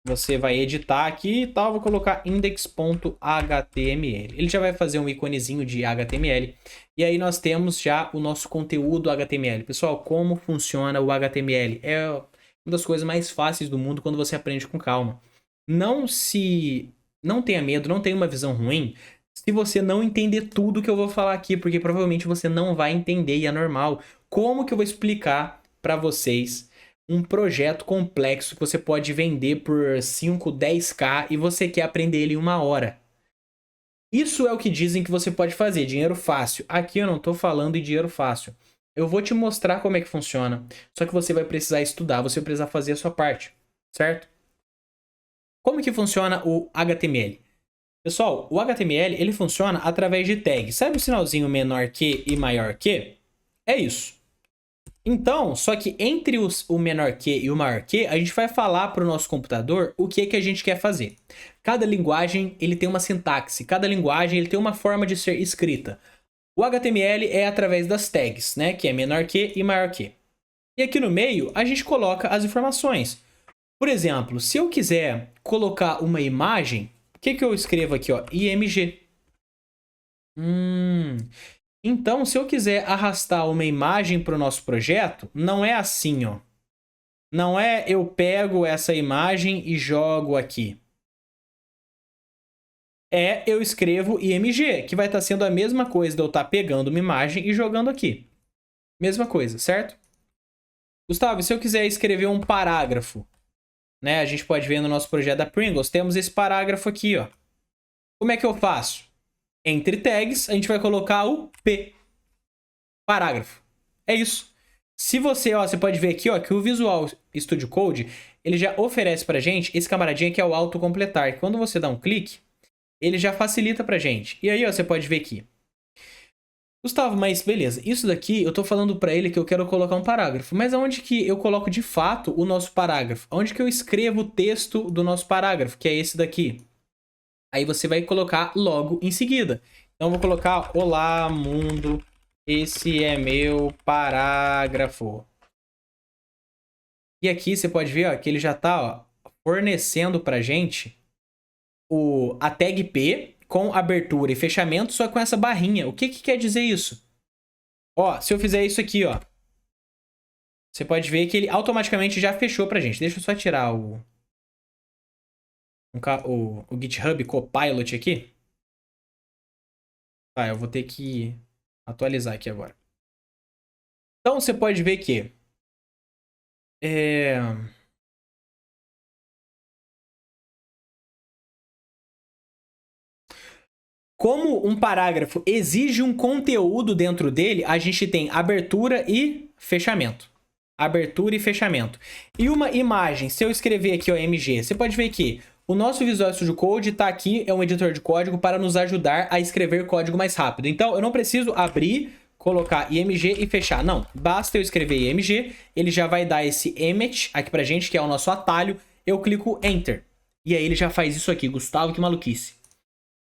você vai editar aqui e tal, vou colocar index.html. Ele já vai fazer um iconezinho de HTML. E aí nós temos já o nosso conteúdo HTML. Pessoal, como funciona o HTML? É uma das coisas mais fáceis do mundo quando você aprende com calma. Não tenha medo, não tenha uma visão ruim se você não entender tudo que eu vou falar aqui, porque provavelmente você não vai entender e é normal. Como que eu vou explicar para vocês um projeto complexo que você pode vender por 5, 10k e você quer aprender ele em 1 hora? Isso é o que dizem que você pode fazer, dinheiro fácil. Aqui eu não tô falando em dinheiro fácil. Eu vou te mostrar como é que funciona. Só que você vai precisar estudar, você vai precisar fazer a sua parte, certo? Como que funciona o HTML? Pessoal, o HTML ele funciona através de tags. Sabe o sinalzinho menor que e maior que? É isso. Então, só que entre o menor que e o maior que, a gente vai falar para o nosso computador o que a gente quer fazer. Cada linguagem ele tem uma sintaxe, cada linguagem ele tem uma forma de ser escrita. O HTML é através das tags, né? Que é menor que e maior que. E aqui no meio a gente coloca as informações. Por exemplo, se eu quiser colocar uma imagem, o que eu escrevo aqui, ó? IMG. Então, se eu quiser arrastar uma imagem para o nosso projeto, não é assim, ó. Não é eu pego essa imagem e jogo aqui. É eu escrevo IMG, que vai estar sendo a mesma coisa de eu estar pegando uma imagem e jogando aqui. Mesma coisa, certo? Gustavo, se eu quiser escrever um parágrafo, né? A gente pode ver no nosso projeto da Pringles, temos esse parágrafo aqui, ó. Como é que eu faço? Entre tags, a gente vai colocar o P. Parágrafo. É isso. Se você, ó, você pode ver aqui, ó, que o Visual Studio Code, ele já oferece pra gente esse camaradinha que é o autocompletar. Quando você dá um clique, ele já facilita pra gente. E aí, ó, você pode ver aqui. Gustavo, mas beleza, isso daqui eu tô falando pra ele que eu quero colocar um parágrafo. Mas aonde que eu coloco de fato o nosso parágrafo? Onde que eu escrevo o texto do nosso parágrafo, que é esse daqui? Aí você vai colocar logo em seguida. Então eu vou colocar: olá, mundo. Esse é meu parágrafo. E aqui você pode ver, ó, que ele já está fornecendo para a gente a tag P com abertura e fechamento, só com essa barrinha. O que quer dizer isso? Ó, se eu fizer isso aqui, ó, você pode ver que ele automaticamente já fechou para a gente. Deixa eu só tirar o GitHub Copilot aqui. Tá, eu vou ter que atualizar aqui agora. Então você pode ver que Como um parágrafo exige um conteúdo dentro dele, a gente tem abertura e fechamento. Abertura e fechamento. E uma imagem, se eu escrever aqui, ó, MG, você pode ver que o nosso Visual Studio Code está aqui, é um editor de código para nos ajudar a escrever código mais rápido. Então, eu não preciso abrir, colocar IMG e fechar. Não, basta eu escrever IMG, ele já vai dar esse emmet aqui pra gente, que é o nosso atalho. Eu clico Enter. E aí ele já faz isso aqui. Gustavo, que maluquice.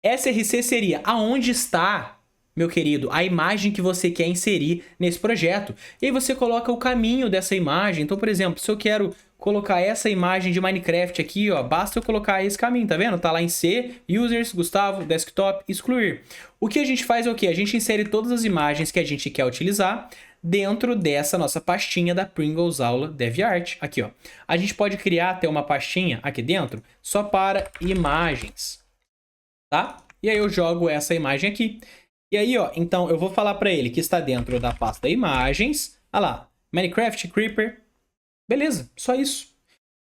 SRC seria aonde está, meu querido, a imagem que você quer inserir nesse projeto. E aí você coloca o caminho dessa imagem. Então, por exemplo, se eu quero colocar essa imagem de Minecraft aqui, ó, basta eu colocar esse caminho, tá vendo? Tá lá em C, Users, Gustavo, Desktop, excluir. O que a gente faz é o quê? A gente insere todas as imagens que a gente quer utilizar dentro dessa nossa pastinha da Pringles Aula DevArt. Aqui, ó. A gente pode criar até uma pastinha aqui dentro só para imagens, tá? E aí eu jogo essa imagem aqui. E aí, ó, então eu vou falar para ele que está dentro da pasta imagens. Olha lá, Minecraft Creeper. Beleza, só isso.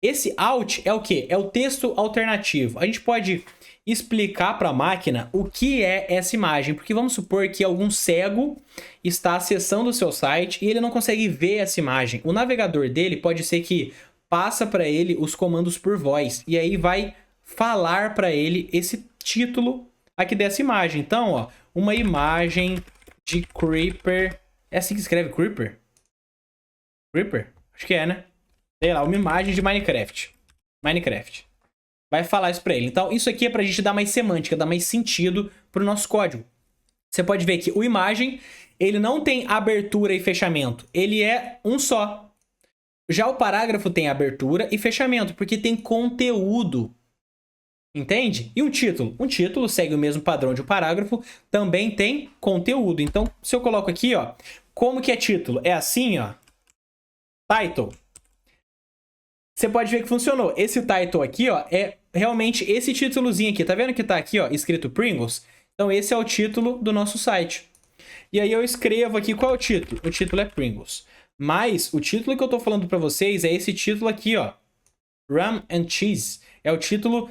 Esse out é o quê? É o texto alternativo. A gente pode explicar para a máquina o que é essa imagem, porque vamos supor que algum cego está acessando o seu site e ele não consegue ver essa imagem. O navegador dele pode ser que passa para ele os comandos por voz e aí vai falar para ele esse título aqui dessa imagem. Então, ó, uma imagem de Creeper. É assim que escreve Creeper? Creeper? Acho que é, né? Sei lá, uma imagem de Minecraft. Minecraft. Vai falar isso pra ele. Então, isso aqui é pra gente dar mais semântica, dar mais sentido pro nosso código. Você pode ver que o imagem, ele não tem abertura e fechamento. Ele é um só. Já o parágrafo tem abertura e fechamento, porque tem conteúdo. Entende? E um título? Um título segue o mesmo padrão de um parágrafo, também tem conteúdo. Então, se eu coloco aqui, ó, como que é título? É assim, ó. Title. Você pode ver que funcionou. Esse title aqui, ó, é realmente esse títulozinho aqui. Tá vendo que tá aqui, ó, escrito Pringles? Então esse é o título do nosso site. E aí eu escrevo aqui qual é o título. O título é Pringles. Mas o título que eu tô falando para vocês é esse título aqui, ó. Rum and Cheese. É o título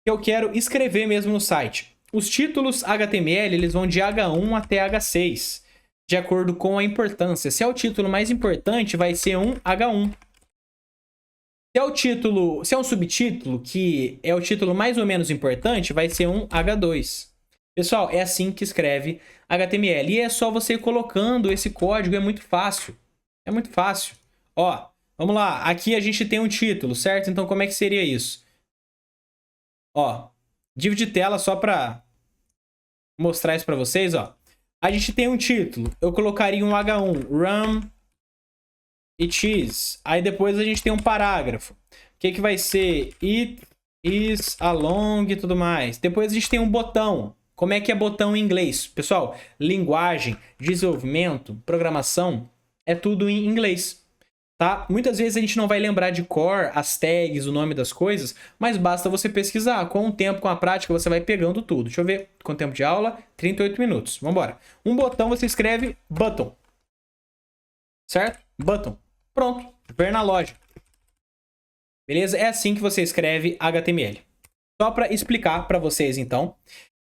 que eu quero escrever mesmo no site. Os títulos HTML, eles vão de H1 até H6, de acordo com a importância. Se é o título mais importante, vai ser um H1. Se é o título, se é um subtítulo, que é o título mais ou menos importante, vai ser um H2. Pessoal, é assim que escreve HTML. E é só você ir colocando esse código, é muito fácil. É muito fácil. Ó, vamos lá. Aqui a gente tem um título, certo? Então como é que seria isso? Ó, divide tela só para mostrar isso para vocês, ó. A gente tem um título. Eu colocaria um H1, Rum e Cheese. Aí depois a gente tem um parágrafo. O que vai ser? It is along e tudo mais. Depois a gente tem um botão. Como é que é botão em inglês? Pessoal, linguagem, desenvolvimento, programação, é tudo em inglês, tá? Muitas vezes a gente não vai lembrar de cor, as tags, o nome das coisas, mas basta você pesquisar. Com o tempo, com a prática, você vai pegando tudo. Deixa eu ver quanto tempo de aula. 38 minutos. Vamos embora. Um botão, você escreve button. Certo? Button. Pronto. Ver na loja. Beleza? É assim que você escreve HTML. Só para explicar para vocês, então.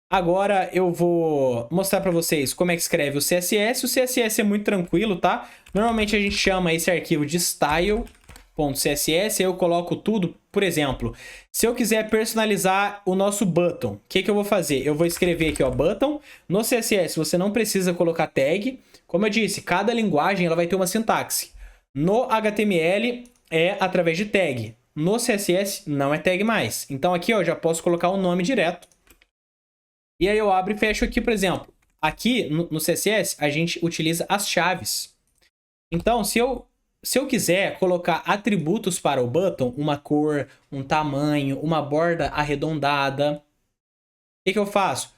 Agora eu vou mostrar para vocês como é que escreve o CSS. O CSS é muito tranquilo, tá? Normalmente a gente chama esse arquivo de style.css. Eu coloco tudo. Por exemplo, se eu quiser personalizar o nosso button, o que eu vou fazer? Eu vou escrever aqui, ó, button. No CSS você não precisa colocar tag. Como eu disse, cada linguagem ela vai ter uma sintaxe. No HTML é através de tag. No CSS não é tag mais. Então aqui ó, já posso colocar o nome direto. E aí eu abro e fecho aqui, por exemplo. Aqui no CSS a gente utiliza as chaves. Então se eu quiser colocar atributos para o button, uma cor, um tamanho, uma borda arredondada, o que eu faço?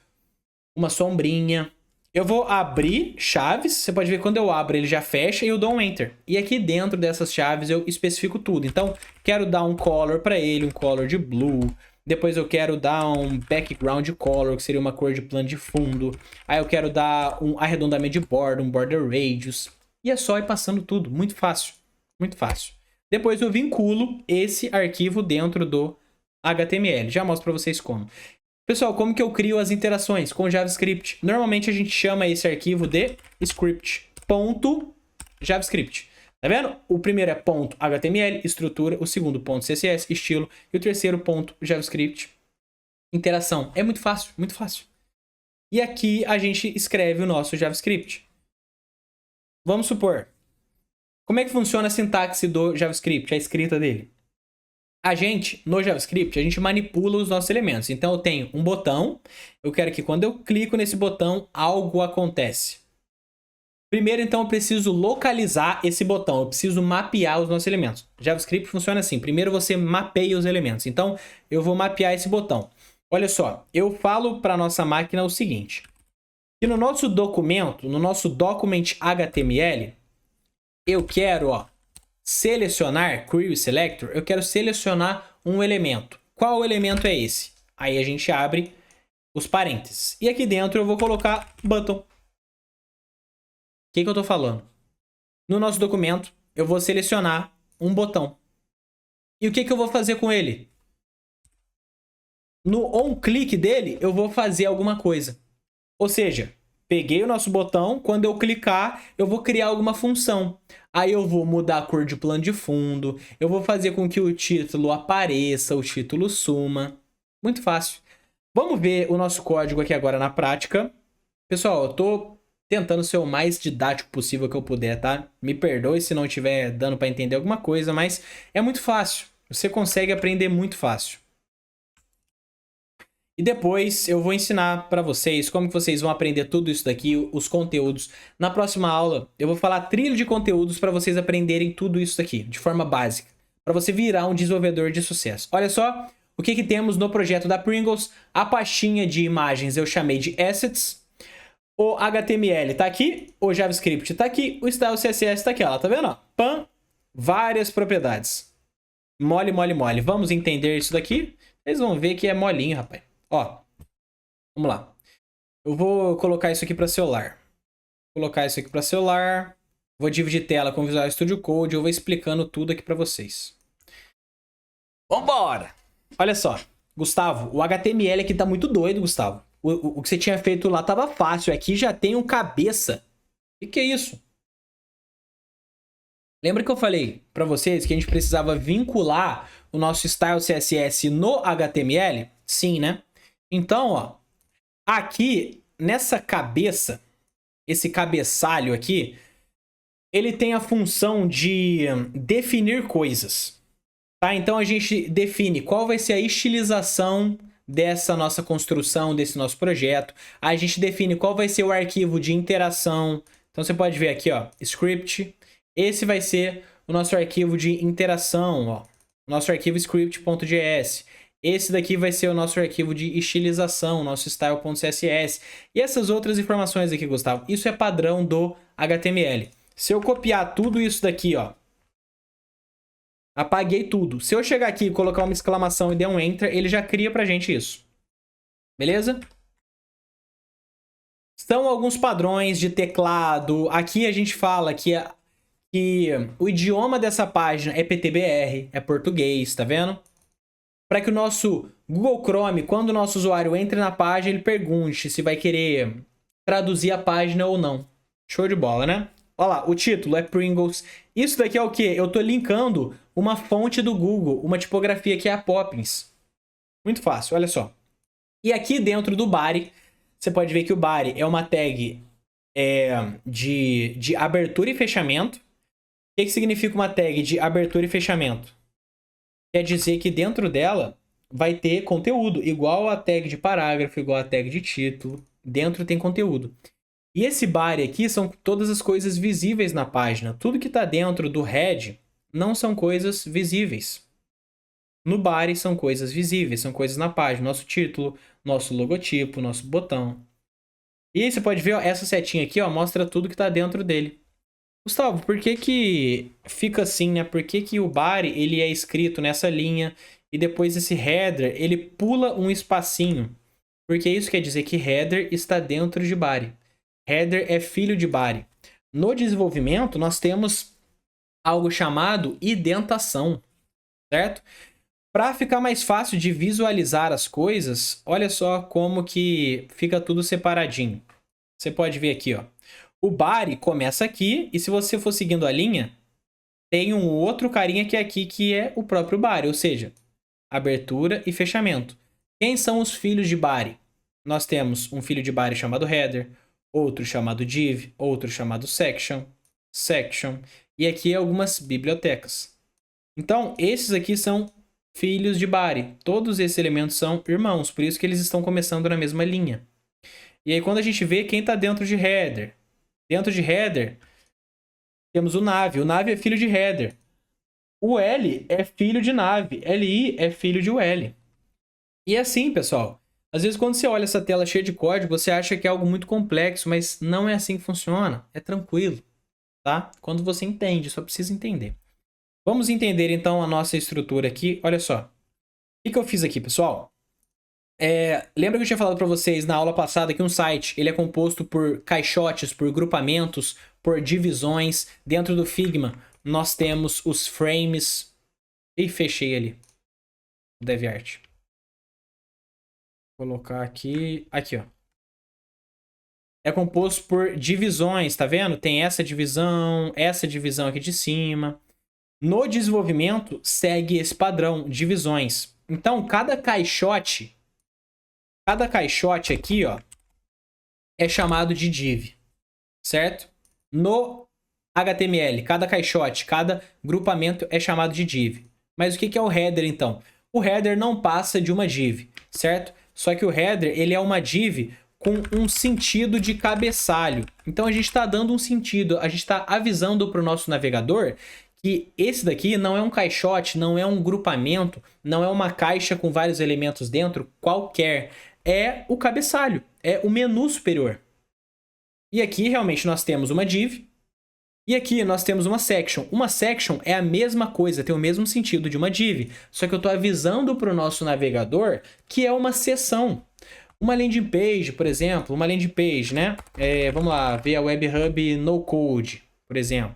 Uma sombrinha. Eu vou abrir chaves, você pode ver quando eu abro ele já fecha e eu dou um Enter. E aqui dentro dessas chaves eu especifico tudo. Então, quero dar um color para ele, um color de blue. Depois eu quero dar um background color, que seria uma cor de plano de fundo. Aí eu quero dar um arredondamento de borda, um border radius. E é só ir passando tudo, muito fácil. Muito fácil. Depois eu vinculo esse arquivo dentro do HTML. Já mostro para vocês como. Pessoal, como que eu crio as interações com JavaScript? Normalmente a gente chama esse arquivo de script.javascript. Tá vendo? O primeiro é .html, estrutura, o segundo .css, estilo, e o terceiro .javascript, interação. É muito fácil, muito fácil. E aqui a gente escreve o nosso JavaScript. Vamos supor. Como é que funciona a sintaxe do JavaScript, a escrita dele? A gente, no JavaScript, a gente manipula os nossos elementos. Então eu tenho um botão, eu quero que quando eu clico nesse botão, algo acontece. Primeiro, então, eu preciso localizar esse botão, eu preciso mapear os nossos elementos. JavaScript funciona assim, primeiro você mapeia os elementos. Então, eu vou mapear esse botão. Olha só, eu falo para a nossa máquina o seguinte, que no nosso documento, no nosso document HTML, eu quero, selecionar, query selector, eu quero selecionar um elemento. Qual elemento é esse? Aí a gente abre os parênteses. E aqui dentro eu vou colocar button. O que eu tô falando? No nosso documento, eu vou selecionar um botão. E o que eu vou fazer com ele? No on-click dele, eu vou fazer alguma coisa. Ou seja, peguei o nosso botão, quando eu clicar, eu vou criar alguma função. Aí eu vou mudar a cor de plano de fundo, eu vou fazer com que o título apareça, o título suma. Muito fácil. Vamos ver o nosso código aqui agora na prática. Pessoal, eu tô tentando ser o mais didático possível que eu puder, tá? Me perdoe se não estiver dando para entender alguma coisa, mas é muito fácil. Você consegue aprender muito fácil. E depois eu vou ensinar para vocês como que vocês vão aprender tudo isso daqui, os conteúdos. Na próxima aula, eu vou falar trilha de conteúdos para vocês aprenderem tudo isso daqui, de forma básica. Para você virar um desenvolvedor de sucesso. Olha só o que temos no projeto da Pringles. A pastinha de imagens eu chamei de Assets. O HTML tá aqui, o JavaScript tá aqui, o Style CSS tá aqui, ó, tá vendo? Pam, várias propriedades. Mole, mole, mole. Vamos entender isso daqui? Vocês vão ver que é molinho, rapaz. Ó, vamos lá. Eu vou colocar isso aqui para celular. Vou colocar isso aqui para celular. Vou dividir tela com o Visual Studio Code. Eu vou explicando tudo aqui para vocês. Vambora! Olha só, Gustavo, o HTML aqui tá muito doido, Gustavo. O que você tinha feito lá tava fácil. Aqui já tem um cabeça. O que é isso? Lembra que eu falei para vocês que a gente precisava vincular o nosso Style CSS no HTML? Sim, né? Então, ó, aqui nessa cabeça, esse cabeçalho aqui, ele tem a função de definir coisas. Tá? Então a gente define qual vai ser a estilização dessa nossa construção, desse nosso projeto. A gente define qual vai ser o arquivo de interação. Então você pode ver aqui, ó, script. Esse vai ser o nosso arquivo de interação, ó. Nosso arquivo script.js. Esse daqui vai ser o nosso arquivo de estilização, nosso style.css. E essas outras informações aqui, Gustavo, isso é padrão do HTML. Se eu copiar tudo isso daqui, ó, apaguei tudo. Se eu chegar aqui e colocar uma exclamação e der um enter, ele já cria pra gente isso. Beleza? São alguns padrões de teclado. Aqui a gente fala que o idioma dessa página é PTBR, é português, tá vendo? Para que o nosso Google Chrome, quando o nosso usuário entre na página, ele pergunte se vai querer traduzir a página ou não. Show de bola, né? Olha lá, o título é Pringles. Isso daqui é o quê? Eu tô linkando uma fonte do Google, uma tipografia que é a Poppins. Muito fácil, olha só. E aqui dentro do body, você pode ver que o body é uma tag de abertura e fechamento. O que significa uma tag de abertura e fechamento? Quer dizer que dentro dela vai ter conteúdo, igual a tag de parágrafo, igual a tag de título. Dentro tem conteúdo. E esse body aqui são todas as coisas visíveis na página. Tudo que está dentro do head não são coisas visíveis. No body são coisas visíveis, são coisas na página. Nosso título, nosso logotipo, nosso botão. E aí você pode ver, ó, essa setinha aqui, ó, mostra tudo que está dentro dele. Gustavo, por que fica assim, né? Por que o body ele é escrito nessa linha e depois esse header ele pula um espacinho? Porque isso quer dizer que header está dentro de body. Header é filho de body. No desenvolvimento, nós temos algo chamado indentação, certo? Para ficar mais fácil de visualizar as coisas, olha só como que fica tudo separadinho. Você pode ver aqui, ó. O body começa aqui, e se você for seguindo a linha, tem um outro carinha que é aqui, que é o próprio body, ou seja, abertura e fechamento. Quem são os filhos de body? Nós temos um filho de body chamado header, outro chamado div, outro chamado section, e aqui algumas bibliotecas. Então, esses aqui são filhos de body. Todos esses elementos são irmãos, por isso que eles estão começando na mesma linha. E aí, quando a gente vê quem está dentro de header, temos o nav. O nav é filho de header. O L é filho de nav. LI é filho de UL. E assim, pessoal. Às vezes, quando você olha essa tela cheia de código, você acha que é algo muito complexo, mas não é assim que funciona. É tranquilo, tá? Quando você entende, só precisa entender. Vamos entender, então, a nossa estrutura aqui. Olha só. O que eu fiz aqui, pessoal? Lembra que eu tinha falado para vocês na aula passada que um site ele é composto por caixotes, por grupamentos, por divisões. Dentro do Figma, nós temos os frames. E fechei ali o DeviantArt. Vou colocar aqui. Aqui, ó. É composto por divisões, tá vendo? Tem essa divisão aqui de cima. No desenvolvimento, segue esse padrão, divisões. Então, cada caixote aqui, ó, é chamado de div, certo? No HTML, cada caixote, cada grupamento é chamado de div. Mas o que é o header, então? O header não passa de uma div, certo? Só que o header, ele é uma div com um sentido de cabeçalho. Então, a gente está dando um sentido, a gente está avisando para o nosso navegador que esse daqui não é um caixote, não é um grupamento, não é uma caixa com vários elementos dentro qualquer. É o cabeçalho, é o menu superior. E aqui realmente nós temos uma div e aqui nós temos uma section. Uma section é a mesma coisa, tem o mesmo sentido de uma div, só que eu estou avisando para o nosso navegador que é uma seção. Uma landing page, por exemplo, uma landing page, né? Vamos lá, ver a Web Hub No Code, por exemplo.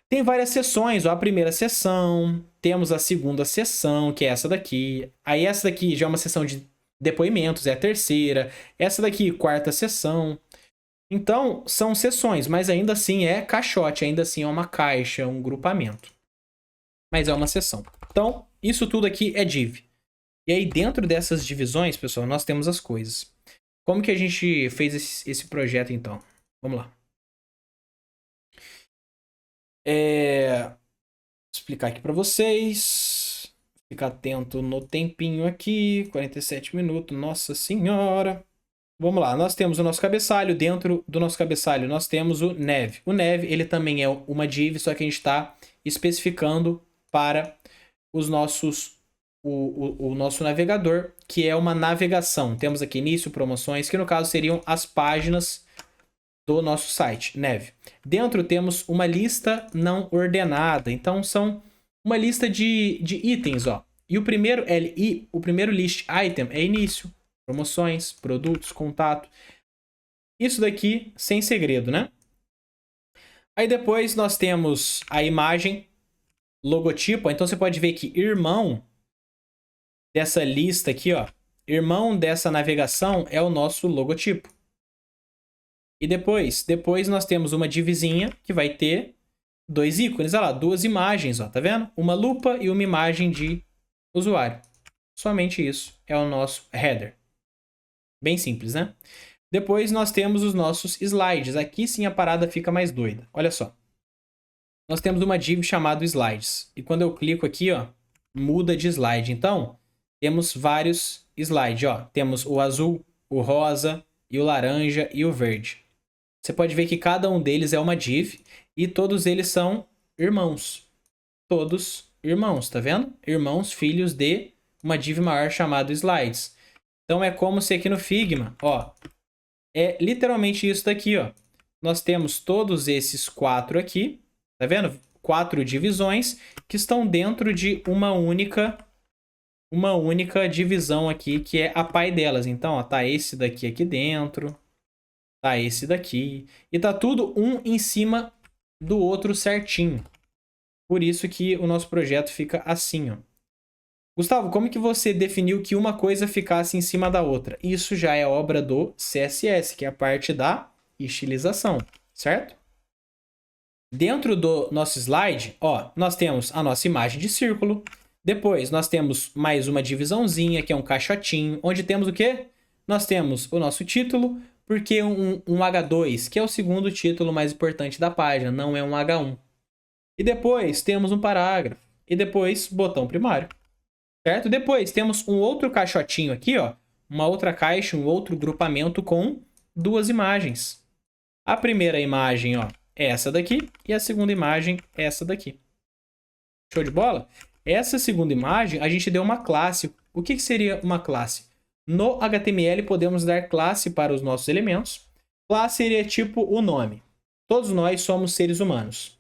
Tem várias seções, ó, a primeira seção, temos a segunda seção, que é essa daqui. Aí essa daqui já é uma seção de depoimentos, é a terceira. Essa daqui, quarta seção. Então, são seções, mas ainda assim é caixote, ainda assim é uma caixa, um grupamento. Mas é uma seção. Então, isso tudo aqui é div. E aí, dentro dessas divisões, pessoal, nós temos as coisas. Como que a gente fez esse projeto, então? Vamos lá. Vou explicar aqui para vocês. Ficar atento no tempinho aqui. 47 minutos, nossa senhora. Vamos lá, nós temos o nosso cabeçalho. Dentro do nosso cabeçalho, nós temos o nav. O nav, ele também é uma div, só que a gente está especificando para os nossos... O nosso navegador, que é uma navegação. Temos aqui início, promoções, que no caso seriam as páginas do nosso site, nav. Dentro temos uma lista não ordenada, então são uma lista de itens, ó. E o primeiro LI, o primeiro list item é início, promoções, produtos, contato. Isso daqui sem segredo, né? Aí depois nós temos a imagem, logotipo. Então você pode ver que irmão dessa lista aqui, ó, irmão dessa navegação é o nosso logotipo. E depois nós temos uma divzinha que vai ter dois ícones, olha lá, duas imagens, ó, tá vendo? Uma lupa e uma imagem de usuário. Somente isso é o nosso header. Bem simples, né? Depois nós temos os nossos slides. Aqui sim a parada fica mais doida. Olha só. Nós temos uma div chamada slides. E quando eu clico aqui, ó, muda de slide. Então, temos vários slides, ó. Temos o azul, o rosa, e o laranja e o verde. Você pode ver que cada um deles é uma div e todos eles são irmãos. Todos irmãos, tá vendo? Irmãos, filhos de uma div maior chamada slides. Então é como se aqui no Figma, ó, é literalmente isso daqui, ó. Nós temos todos esses quatro aqui, tá vendo? 4 divisões que estão dentro de uma única divisão aqui, que é a pai delas. Então, ó, tá esse daqui aqui dentro, tá esse daqui, e tá tudo um em cima do outro certinho. Por isso que o nosso projeto fica assim, ó. Gustavo, como que você definiu que uma coisa ficasse em cima da outra? Isso já é obra do CSS, que é a parte da estilização, certo? Dentro do nosso slide, ó, nós temos a nossa imagem de círculo. Depois, nós temos mais uma divisãozinha, que é um caixotinho, onde temos o quê? Nós temos o nosso título, porque um H2, que é o segundo título mais importante da página, não é um H1. E depois, temos um parágrafo. E depois, botão primário. Certo? Depois, temos um outro caixotinho aqui, ó. Uma outra caixa, um outro grupamento com duas imagens. A primeira imagem, ó, é essa daqui. E a segunda imagem é essa daqui. Show de bola? Essa segunda imagem, a gente deu uma classe. O que seria uma classe? No HTML, podemos dar classe para os nossos elementos. Classe seria tipo o nome. Todos nós somos seres humanos.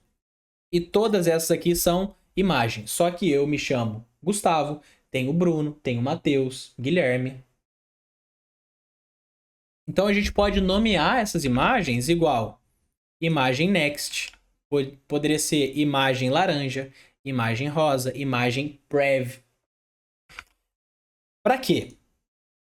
E todas essas aqui são imagens. Só que eu me chamo Gustavo, tenho o Bruno, tenho o Matheus, Guilherme. Então a gente pode nomear essas imagens igual imagem next, poderia ser imagem laranja, imagem rosa, imagem prev. Para quê?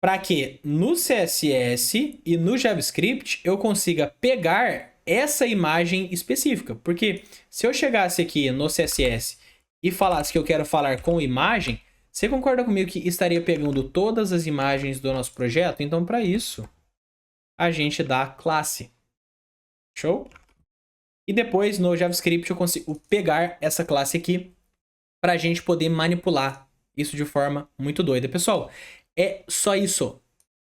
Para que no CSS e no JavaScript eu consiga pegar essa imagem específica. Porque se eu chegasse aqui no CSS e falasse que eu quero falar com imagem, você concorda comigo que estaria pegando todas as imagens do nosso projeto? Então, para isso, a gente dá classe. Show? E depois, no JavaScript, eu consigo pegar essa classe aqui para a gente poder manipular isso de forma muito doida. Pessoal, é só isso.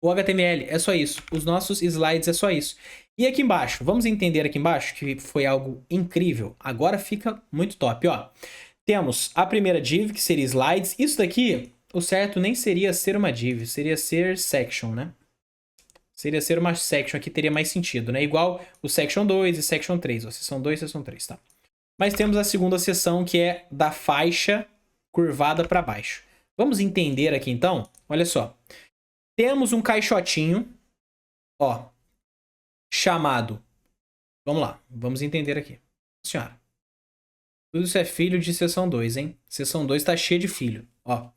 O HTML é só isso. Os nossos slides é só isso. E aqui embaixo, vamos entender aqui embaixo que foi algo incrível. Agora fica muito top, ó. Temos a primeira div, que seria slides. Isso daqui, o certo nem seria ser uma div, seria ser section, né? Seria ser uma section, aqui teria mais sentido, né? Igual o section 2 e section 3. Ó, seção 2 e seção 3, tá? Mas temos a segunda seção, que é da faixa curvada para baixo. Vamos entender aqui, então? Olha só. Temos um caixotinho, ó, chamado... Vamos lá, vamos entender aqui. Senhora. Tudo isso é filho de seção 2, hein? Seção 2 tá cheia de filho, ó.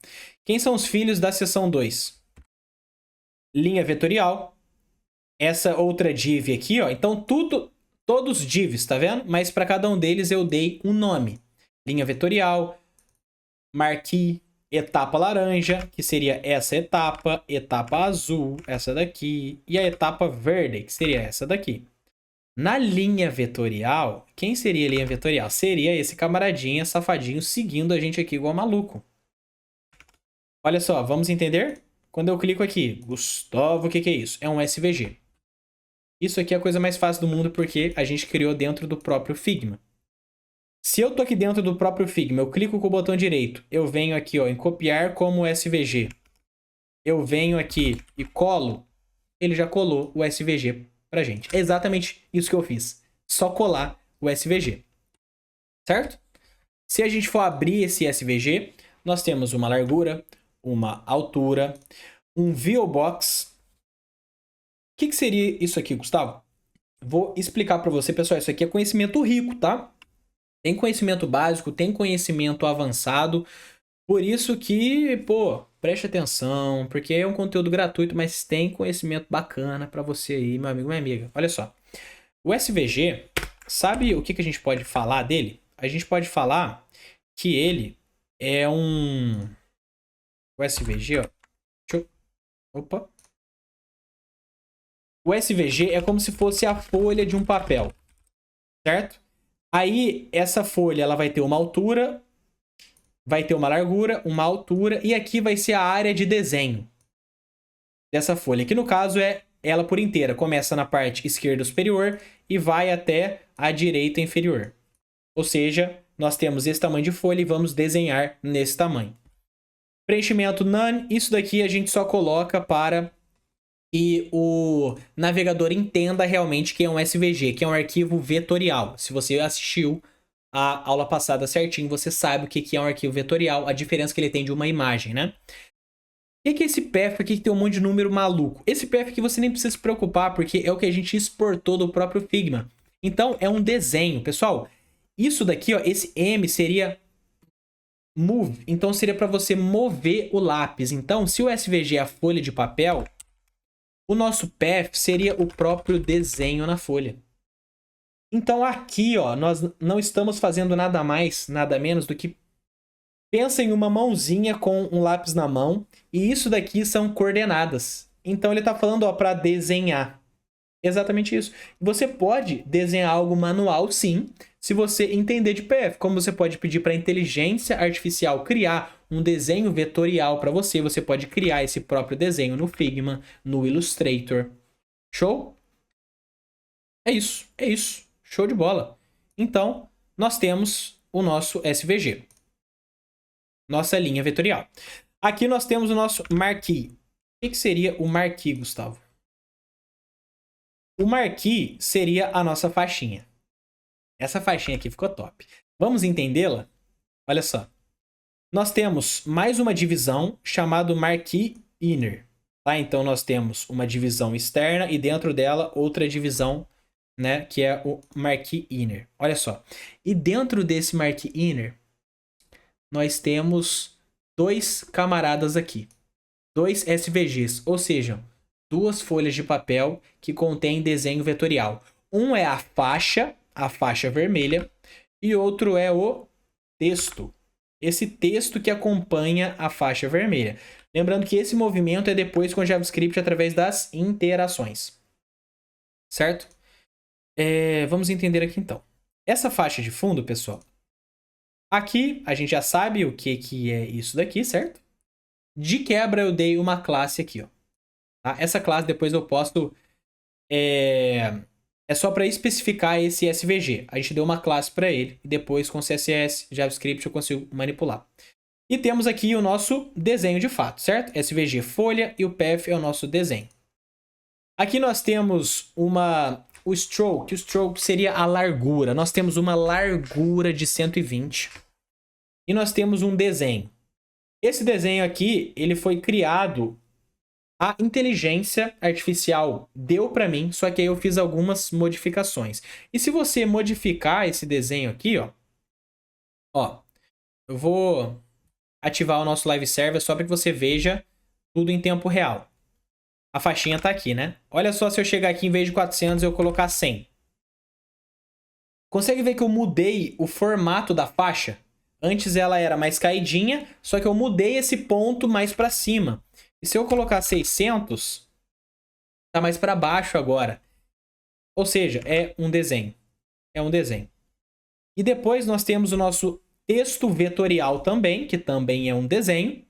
Quem são os filhos da seção 2? Linha vetorial. Essa outra div aqui, ó. Então, todos divs, tá vendo? Mas para cada um deles eu dei um nome. Linha vetorial, marquee, etapa laranja, que seria essa etapa, etapa azul, essa daqui, e a etapa verde, que seria essa daqui. Na linha vetorial, quem seria a linha vetorial? Seria esse camaradinha safadinho seguindo a gente aqui igual maluco. Olha só, vamos entender? Quando eu clico aqui, Gustavo, o que é isso? É um SVG. Isso aqui é a coisa mais fácil do mundo porque a gente criou dentro do próprio Figma. Se eu tô aqui dentro do próprio Figma, eu clico com o botão direito, eu venho aqui ó, em copiar como SVG. Eu venho aqui e colo, ele já colou o SVG pra gente. É exatamente isso que eu fiz. Só colar o SVG. Certo? Se a gente for abrir esse SVG, nós temos uma largura, uma altura, um ViewBox. O que seria isso aqui, Gustavo? Vou explicar para você, pessoal. Isso aqui é conhecimento rico, tá? Tem conhecimento básico, tem conhecimento avançado. Por isso que, pô, preste atenção, porque é um conteúdo gratuito, mas tem conhecimento bacana para você aí, meu amigo, minha amiga. Olha só. O SVG, sabe o que a gente pode falar dele? A gente pode falar que ele é um... O SVG, ó. Opa. O SVG é como se fosse a folha de um papel, certo? Aí, essa folha ela vai ter uma altura, vai ter uma largura, uma altura, e aqui vai ser a área de desenho dessa folha, que no caso é ela por inteira. Começa na parte esquerda superior e vai até a direita inferior. Ou seja, nós temos esse tamanho de folha e vamos desenhar nesse tamanho. Preenchimento none, isso daqui a gente só coloca para que o navegador entenda realmente que é um SVG, que é um arquivo vetorial. Se você assistiu a aula passada certinho, você sabe o que é um arquivo vetorial, a diferença que ele tem de uma imagem, né? O que é esse path aqui que tem um monte de número maluco? Esse path aqui você nem precisa se preocupar, porque é o que a gente exportou do próprio Figma. Então, é um desenho. Pessoal, isso daqui, ó, esse M seria move. Então seria para você mover o lápis. Então, se o SVG é a folha de papel, o nosso path seria o próprio desenho na folha. Então aqui, ó, nós não estamos fazendo nada mais, nada menos do que pensa em uma mãozinha com um lápis na mão, e isso daqui são coordenadas. Então ele está falando, ó, para desenhar. Exatamente isso. Você pode desenhar algo manual, sim, se você entender de PF. Como você pode pedir para a inteligência artificial criar um desenho vetorial para você, você pode criar esse próprio desenho no Figma, no Illustrator. Show? É isso, é isso. Show de bola. Então, nós temos o nosso SVG. Nossa linha vetorial. Aqui nós temos o nosso marquee. O que seria o marquee, Gustavo? O marquee seria a nossa faixinha. Essa faixinha aqui ficou top. Vamos entendê-la? Olha só. Nós temos mais uma divisão chamada marquee inner. Tá? Então nós temos uma divisão externa e dentro dela outra divisão, né, que é o marquee inner. Olha só. E dentro desse marquee inner, nós temos dois camaradas aqui. Dois SVGs, ou seja, duas folhas de papel que contêm desenho vetorial. Um é a faixa vermelha, e outro é o texto. Esse texto que acompanha a faixa vermelha. Lembrando que esse movimento é depois com JavaScript através das interações. Certo? Vamos entender aqui então. Essa faixa de fundo, pessoal. Aqui a gente já sabe o que é isso daqui, certo? De quebra eu dei uma classe aqui, ó. Tá? Essa classe depois eu posto... É só para especificar esse SVG. A gente deu uma classe para ele e depois com CSS, JavaScript eu consigo manipular. E temos aqui o nosso desenho de fato, certo? SVG folha e o path é o nosso desenho. Aqui nós temos o stroke. O stroke seria a largura. Nós temos uma largura de 120. E nós temos um desenho. Esse desenho aqui, ele foi criado... A inteligência artificial deu para mim, só que aí eu fiz algumas modificações. E se você modificar esse desenho aqui, ó, eu vou ativar o nosso live server só para que você veja tudo em tempo real. A faixinha tá aqui, né? Olha só se eu chegar aqui em vez de 400 eu colocar 100. Consegue ver que eu mudei o formato da faixa? Antes ela era mais caidinha, só que eu mudei esse ponto mais para cima. E se eu colocar 600, tá mais para baixo agora. Ou seja, é um desenho. É um desenho. E depois nós temos o nosso texto vetorial também, que também é um desenho.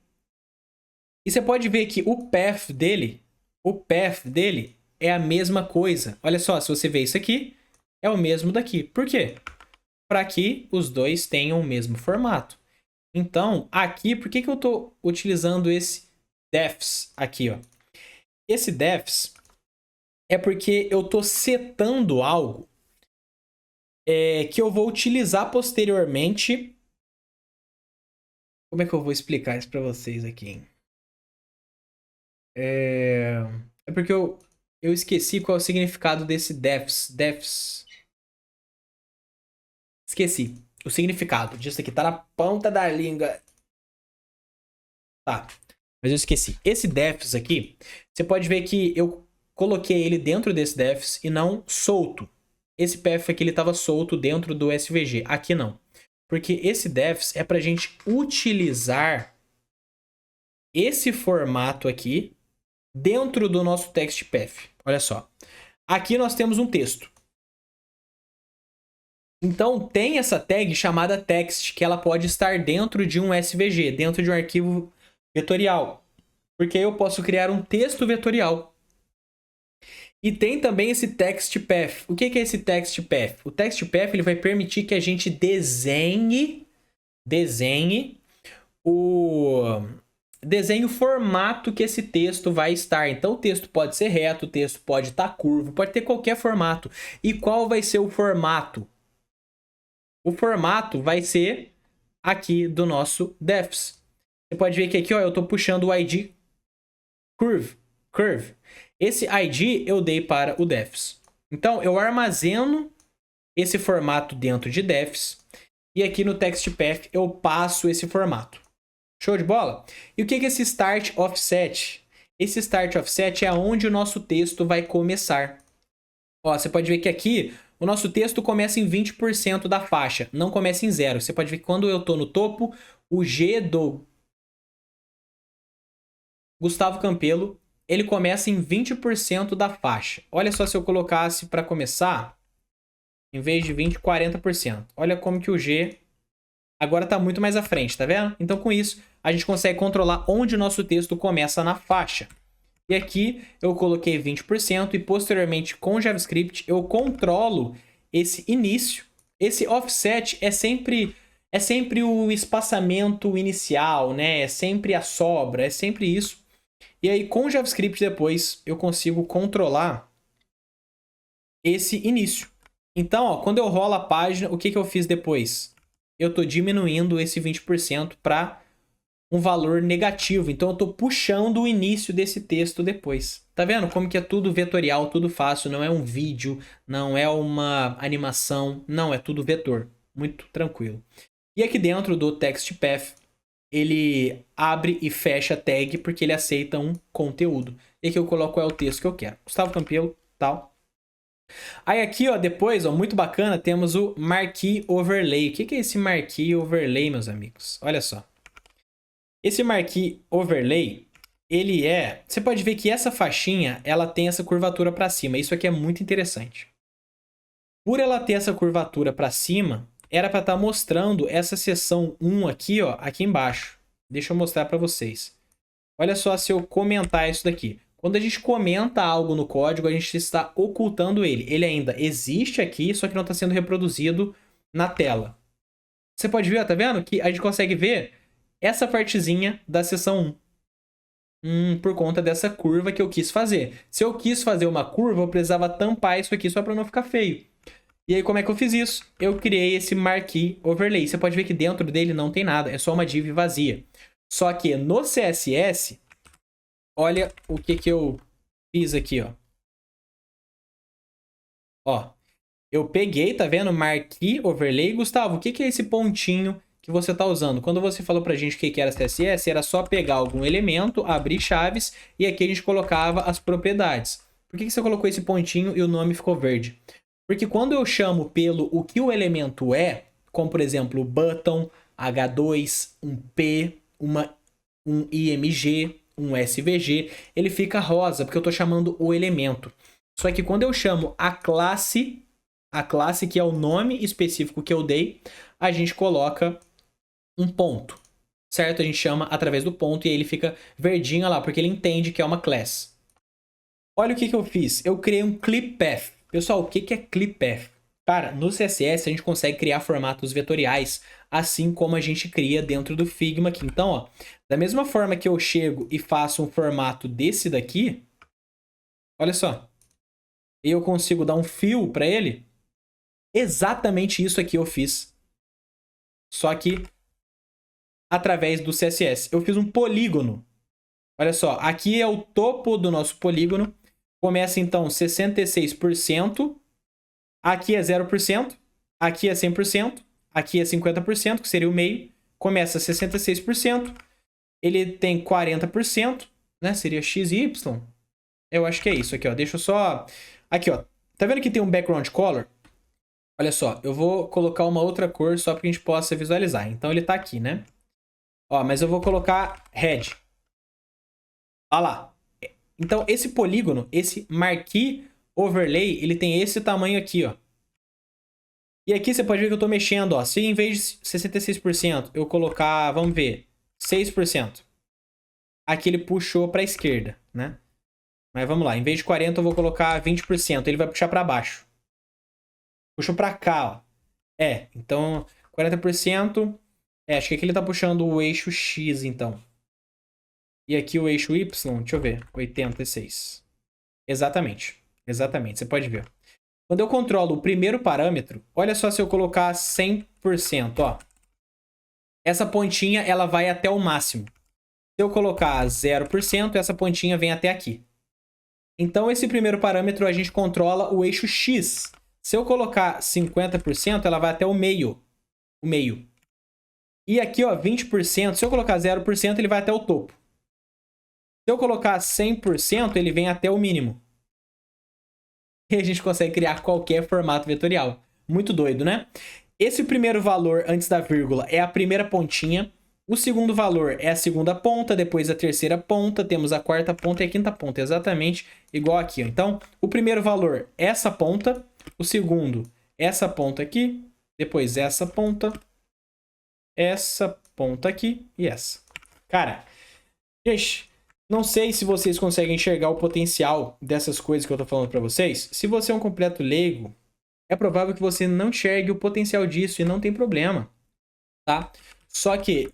E você pode ver que o path dele é a mesma coisa. Olha só, se você ver isso aqui, é o mesmo daqui. Por quê? Para que os dois tenham o mesmo formato. Então, aqui, por que eu estou utilizando esse defs aqui, ó? Esse defs é porque eu tô setando algo que eu vou utilizar posteriormente. Como é que eu vou explicar isso para vocês aqui? É porque eu esqueci qual é o significado desse defs. Esqueci o significado disso aqui, tá na ponta da língua. Tá. Mas eu esqueci. Esse defs aqui, você pode ver que eu coloquei ele dentro desse defs e não solto. Esse path aqui ele estava solto dentro do SVG. Aqui não. Porque esse defs é para a gente utilizar esse formato aqui dentro do nosso text path. Olha só. Aqui nós temos um texto. Então tem essa tag chamada text, que ela pode estar dentro de um SVG, dentro de um arquivo vetorial, porque eu posso criar um texto vetorial. E tem também esse text path. O que é esse text path? O text path ele vai permitir que a gente desenhe o formato que esse texto vai estar. Então o texto pode ser reto, o texto pode estar curvo, pode ter qualquer formato. E qual vai ser o formato? O formato vai ser aqui do nosso defs. Você pode ver que aqui, ó, eu estou puxando o ID curve. Esse ID eu dei para o defs. Então, eu armazeno esse formato dentro de defs. E aqui no text path eu passo esse formato. Show de bola? E o que é esse start offset? Esse start offset é onde o nosso texto vai começar. Ó, você pode ver que aqui o nosso texto começa em 20% da faixa, não começa em 0. Você pode ver que quando eu estou no topo, o G do Gustavo Campelo, ele começa em 20% da faixa. Olha só se eu colocasse para começar, em vez de 20, 40%. Olha como que o G agora está muito mais à frente, tá vendo? Então, com isso, a gente consegue controlar onde o nosso texto começa na faixa. E aqui eu coloquei 20% e posteriormente com JavaScript eu controlo esse início. Esse offset é sempre o espaçamento inicial, né? É sempre a sobra, é sempre isso. E aí com JavaScript depois eu consigo controlar esse início. Então, ó, quando eu rolo a página, o que eu fiz depois? Eu estou diminuindo esse 20% para um valor negativo. Então eu estou puxando o início desse texto depois. Tá vendo como que é tudo vetorial, tudo fácil, não é um vídeo, não é uma animação, não, é tudo vetor. Muito tranquilo. E aqui dentro do text path, ele abre e fecha a tag porque ele aceita um conteúdo. E aqui eu coloco o texto que eu quero. Gustavo Campelo, tal. Aí aqui, ó, depois, ó, muito bacana, temos o Marquee Overlay. O que é esse Marquee Overlay, meus amigos? Olha só. Esse Marquee Overlay, ele é... Você pode ver que essa faixinha, ela tem essa curvatura para cima. Isso aqui é muito interessante. Por ela ter essa curvatura para cima, era para estar mostrando essa seção 1 aqui, ó, aqui embaixo. Deixa eu mostrar para vocês. Olha só se eu comentar isso daqui. Quando a gente comenta algo no código, a gente está ocultando ele. Ele ainda existe aqui, só que não está sendo reproduzido na tela. Você pode ver, ó, tá vendo? Que a gente consegue ver essa partezinha da seção 1. Por conta dessa curva que eu quis fazer. Se eu quis fazer uma curva, eu precisava tampar isso aqui só para não ficar feio. E aí, como é que eu fiz isso? Eu criei esse Marquee Overlay. Você pode ver que dentro dele não tem nada, é só uma div vazia. Só que no CSS, olha o que eu fiz aqui, ó. Ó, eu peguei, tá vendo? Marquee Overlay. Gustavo, o que é esse pontinho que você está usando? Quando você falou pra gente o que era CSS, era só pegar algum elemento, abrir chaves e aqui a gente colocava as propriedades. Por que você colocou esse pontinho e o nome ficou verde? Porque quando eu chamo pelo o que o elemento é, como por exemplo button, H2, um P, um IMG, um SVG, ele fica rosa, porque eu estou chamando o elemento. Só que quando eu chamo a classe que é o nome específico que eu dei, a gente coloca um ponto, certo? A gente chama através do ponto e aí ele fica verdinho lá, porque ele entende que é uma class. Olha o que eu fiz. Eu criei um clip path. Pessoal, o que é clip path? Cara, no CSS a gente consegue criar formatos vetoriais, assim como a gente cria dentro do Figma aqui. Então, ó, da mesma forma que eu chego e faço um formato desse daqui, olha só, eu consigo dar um fio para ele. Exatamente isso aqui eu fiz. Só que através do CSS. Eu fiz um polígono. Olha só, aqui é o topo do nosso polígono. Começa então 66%. Aqui é 0%. Aqui é 100%. Aqui é 50%, que seria o meio. Começa 66%. Ele tem 40%, né? Seria x e y. Eu acho que é isso aqui, ó. Deixa eu só... Aqui, ó. Tá vendo que tem um background color? Olha só, eu vou colocar uma outra cor só para que a gente possa visualizar. Então ele tá aqui, né? Ó, mas eu vou colocar red. Olha lá. Então esse polígono, esse Marquee Overlay, ele tem esse tamanho aqui, ó. E aqui você pode ver que eu tô mexendo, ó. Se em vez de 66% eu colocar, vamos ver, 6%. Aqui ele puxou para a esquerda, né? Mas vamos lá, em vez de 40% eu vou colocar 20%. Ele vai puxar para baixo. Puxou para cá, ó. Então 40%. Acho que aqui ele tá puxando o eixo X, então. E aqui o eixo Y, deixa eu ver, 86. Exatamente, exatamente, você pode ver. Quando eu controlo o primeiro parâmetro, olha só se eu colocar 100%, ó. Essa pontinha, ela vai até o máximo. Se eu colocar 0%, essa pontinha vem até aqui. Então, esse primeiro parâmetro, a gente controla o eixo X. Se eu colocar 50%, ela vai até o meio. o meio. E aqui, ó, 20%, se eu colocar 0%, ele vai até o topo. Se eu colocar 100%, ele vem até o mínimo. E a gente consegue criar qualquer formato vetorial. Muito doido, né? Esse primeiro valor antes da vírgula é a primeira pontinha. O segundo valor é a segunda ponta, depois a terceira ponta, temos a quarta ponta e a quinta ponta. Exatamente igual aqui, ó. Então, o primeiro valor é essa ponta, o segundo, essa ponta aqui, depois essa ponta aqui e essa. Cara, gente, não sei se vocês conseguem enxergar o potencial dessas coisas que eu tô falando pra vocês. Se você é um completo leigo, é provável que você não enxergue o potencial disso e não tem problema, tá? Só que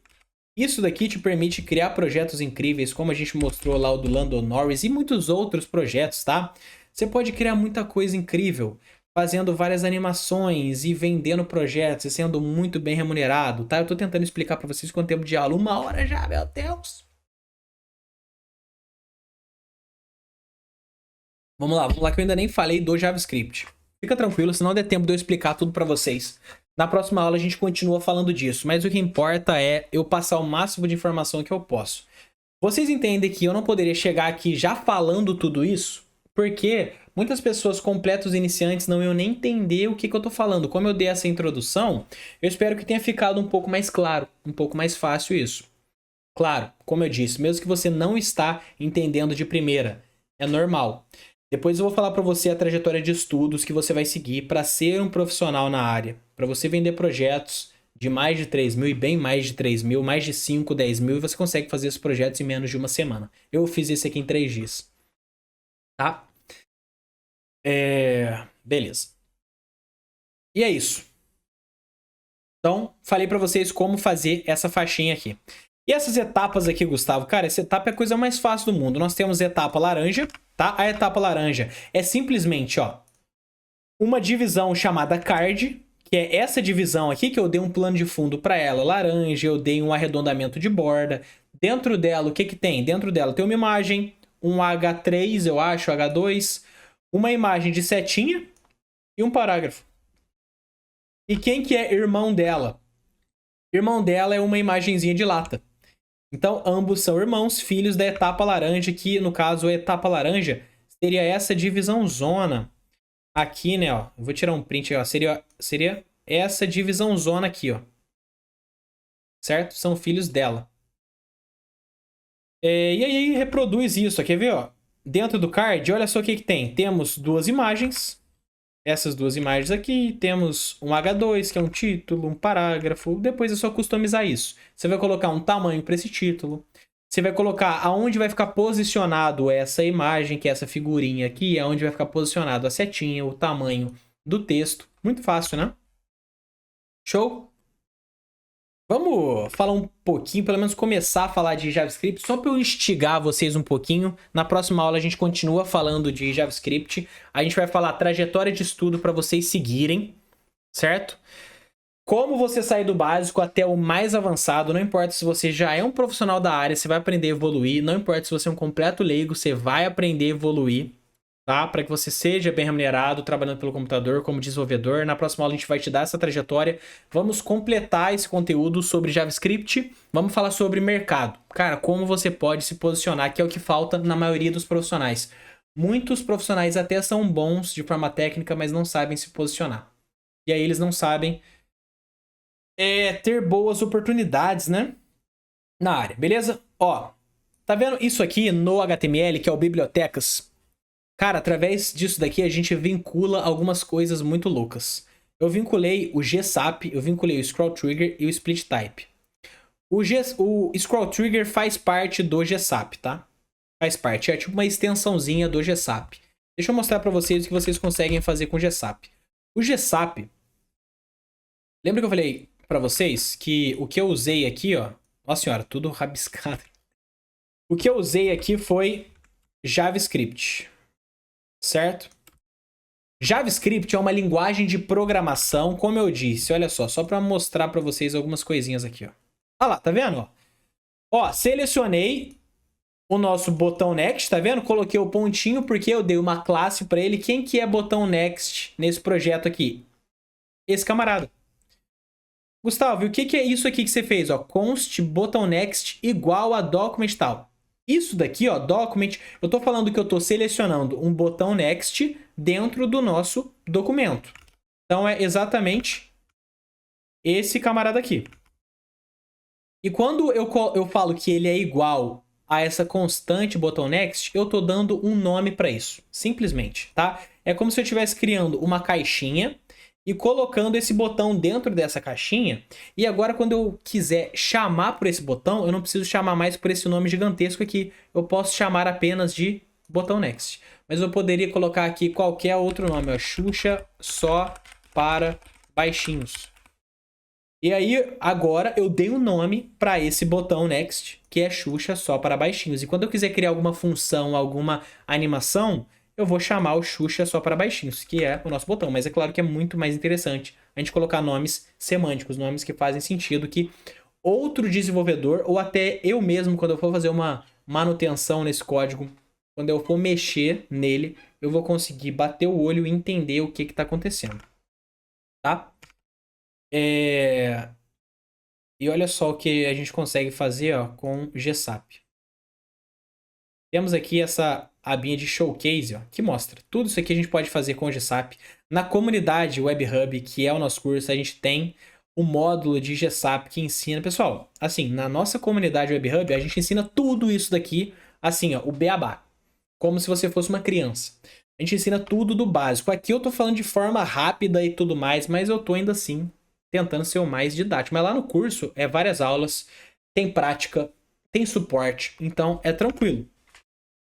isso daqui te permite criar projetos incríveis, como a gente mostrou lá o do Lando Norris e muitos outros projetos, tá? Você pode criar muita coisa incrível, fazendo várias animações e vendendo projetos e sendo muito bem remunerado, tá? Eu tô tentando explicar pra vocês quanto tempo de aula. 1 hora já, meu Deus! Vamos lá que eu ainda nem falei do JavaScript. Fica tranquilo, senão der tempo de eu explicar tudo pra vocês. Na próxima aula a gente continua falando disso, mas o que importa é eu passar o máximo de informação que eu posso. Vocês entendem que eu não poderia chegar aqui já falando tudo isso? Porque muitas pessoas completos iniciantes não iam nem entender o que eu tô falando. Como eu dei essa introdução, eu espero que tenha ficado um pouco mais claro, um pouco mais fácil isso. Claro, como eu disse, mesmo que você não está entendendo de primeira, é normal. Depois eu vou falar para você a trajetória de estudos que você vai seguir para ser um profissional na área. Para você vender projetos de mais de 3 mil e bem mais de 3 mil, mais de 5, 10 mil, e você consegue fazer esses projetos em menos de uma semana. Eu fiz esse aqui em 3 dias. Tá? Beleza. E é isso. Então, falei para vocês como fazer essa faixinha aqui. E essas etapas aqui, Gustavo? Cara, essa etapa é a coisa mais fácil do mundo. Nós temos a etapa laranja, tá? A etapa laranja é simplesmente, ó, uma divisão chamada card, que é essa divisão aqui, que eu dei um plano de fundo para ela laranja, eu dei um arredondamento de borda. Dentro dela, o que que tem? Dentro dela tem uma imagem, um H3, eu acho, H2, uma imagem de setinha e um parágrafo. E quem que é irmão dela? Irmão dela é uma imagenzinha de lata. Então, ambos são irmãos, filhos da etapa laranja, que no caso a etapa laranja seria essa divisão zona aqui, né, ó. Eu vou tirar um print, ó. Seria essa divisão zona aqui, ó. Certo? São filhos dela. E aí reproduz isso, quer ver, ó? Dentro do card, olha só o que tem. Temos duas imagens. Essas duas imagens aqui, temos um H2, que é um título, um parágrafo. Depois é só customizar isso. Você vai colocar um tamanho para esse título. Você vai colocar aonde vai ficar posicionado essa imagem, que é essa figurinha aqui, aonde vai ficar posicionado a setinha, o tamanho do texto. Muito fácil, né? Show? Vamos falar um pouquinho, pelo menos começar a falar de JavaScript, só para eu instigar vocês um pouquinho. Na próxima aula a gente continua falando de JavaScript. A gente vai falar a trajetória de estudo para vocês seguirem, certo? Como você sair do básico até o mais avançado, não importa se você já é um profissional da área, você vai aprender a evoluir. Não importa se você é um completo leigo, você vai aprender a evoluir, tá? Para que você seja bem remunerado, trabalhando pelo computador como desenvolvedor. Na próxima aula a gente vai te dar essa trajetória. Vamos completar esse conteúdo sobre JavaScript. Vamos falar sobre mercado. Cara, como você pode se posicionar, que é o que falta na maioria dos profissionais. Muitos profissionais até são bons de forma técnica, mas não sabem se posicionar. E aí eles não sabem ter boas oportunidades, né? Na área, beleza? Ó, tá vendo isso aqui no HTML, que é o bibliotecas? Cara, através disso daqui a gente vincula algumas coisas muito loucas. Eu vinculei o GSAP, eu vinculei o Scroll Trigger e o Split Type. O Scroll Trigger faz parte do GSAP, tá? Faz parte, é tipo uma extensãozinha do GSAP. Deixa eu mostrar pra vocês o que vocês conseguem fazer com o GSAP. O GSAP, lembra que eu falei pra vocês que o que eu usei aqui, ó... Nossa senhora, tudo rabiscado. O que eu usei aqui foi JavaScript. Certo? JavaScript é uma linguagem de programação, como eu disse. Olha só para mostrar para vocês algumas coisinhas aqui, ó. Olha lá, tá vendo? Ó, selecionei o nosso botão Next, tá vendo? Coloquei o pontinho porque eu dei uma classe para ele. Quem que é botão Next nesse projeto aqui? Esse camarada. Gustavo, e o que é isso aqui que você fez? Ó, const button next igual a document tal. Isso daqui, ó, document, eu tô falando que eu tô selecionando um botão next dentro do nosso documento. Então é exatamente esse camarada aqui. E quando eu falo que ele é igual a essa constante botão next, eu tô dando um nome para isso, simplesmente, tá? É como se eu estivesse criando uma caixinha e colocando esse botão dentro dessa caixinha. E agora, quando eu quiser chamar por esse botão, eu não preciso chamar mais por esse nome gigantesco aqui. Eu posso chamar apenas de botão next. Mas eu poderia colocar aqui qualquer outro nome, ó, Xuxa só para baixinhos. E aí, agora eu dei um nome para esse botão next, que é Xuxa só para baixinhos. E quando eu quiser criar alguma função, alguma animação, eu vou chamar o Xuxa só para baixinhos, que é o nosso botão. Mas é claro que é muito mais interessante a gente colocar nomes semânticos, nomes que fazem sentido, que outro desenvolvedor, ou até eu mesmo, quando eu for fazer uma manutenção nesse código, quando eu for mexer nele, eu vou conseguir bater o olho e entender o que está acontecendo. Tá? E olha só o que a gente consegue fazer, ó, com GSAP. Temos aqui essa abinha de Showcase, ó, que mostra tudo isso aqui a gente pode fazer com o GSAP. Na comunidade Web Hub, que é o nosso curso, a gente tem o módulo de GSAP que ensina... Pessoal, assim, na nossa comunidade Web Hub, a gente ensina tudo isso daqui, assim, ó, o beabá. Como se você fosse uma criança. A gente ensina tudo do básico. Aqui eu tô falando de forma rápida e tudo mais, mas eu tô ainda assim tentando ser o mais didático. Mas lá no curso é várias aulas, tem prática, tem suporte, então é tranquilo.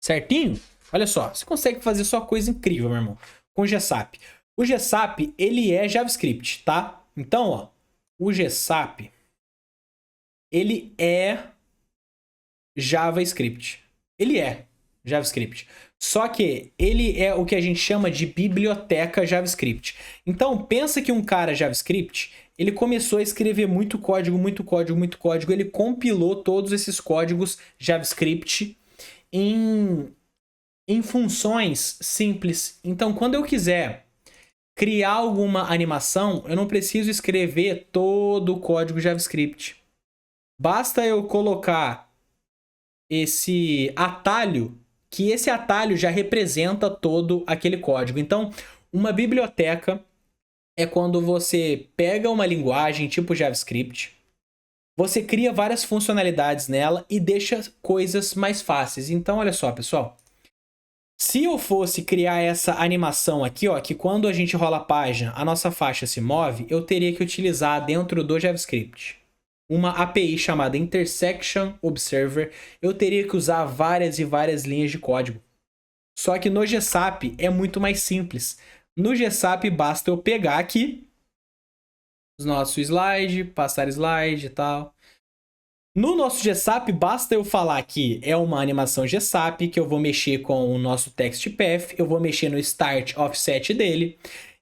Certinho? Olha só, você consegue fazer só coisa incrível, meu irmão, com o GSAP. O GSAP, ele é JavaScript, tá? Então, ó, o GSAP, ele é JavaScript. Ele é JavaScript. Só que ele é o que a gente chama de biblioteca JavaScript. Então, pensa que um cara JavaScript, ele começou a escrever muito código, ele compilou todos esses códigos JavaScript em funções simples. Então, quando eu quiser criar alguma animação, eu não preciso escrever todo o código JavaScript. Basta eu colocar esse atalho, que esse atalho já representa todo aquele código. Então, uma biblioteca é quando você pega uma linguagem tipo JavaScript, você cria várias funcionalidades nela e deixa coisas mais fáceis. Então, olha só, pessoal. Se eu fosse criar essa animação aqui, ó, que quando a gente rola a página, a nossa faixa se move, eu teria que utilizar dentro do JavaScript uma API chamada Intersection Observer. Eu teria que usar várias e várias linhas de código. Só que no GSAP é muito mais simples. No GSAP basta eu pegar aqui os nossos slide, passar slide e tal. No nosso GSAP, basta eu falar que é uma animação GSAP, que eu vou mexer com o nosso text path, eu vou mexer no start offset dele.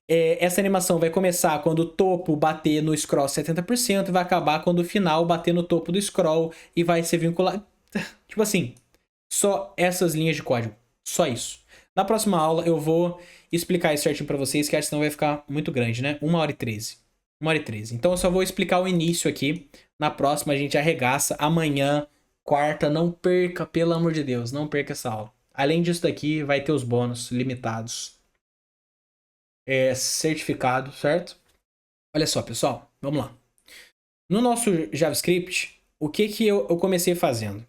Essa animação vai começar quando o topo bater no scroll 70% e vai acabar quando o final bater no topo do scroll e vai ser vinculado. Tipo assim, só essas linhas de código. Só isso. Na próxima aula eu vou explicar isso certinho pra vocês, que senão vai ficar muito grande, né? 1h13. 1h13. Então eu só vou explicar o início aqui. Na próxima a gente arregaça. Amanhã, quarta, não perca, pelo amor de Deus, não perca essa aula. Além disso daqui, vai ter os bônus limitados. Certificado, certo? Olha só, pessoal, vamos lá. No nosso JavaScript, o que eu comecei fazendo?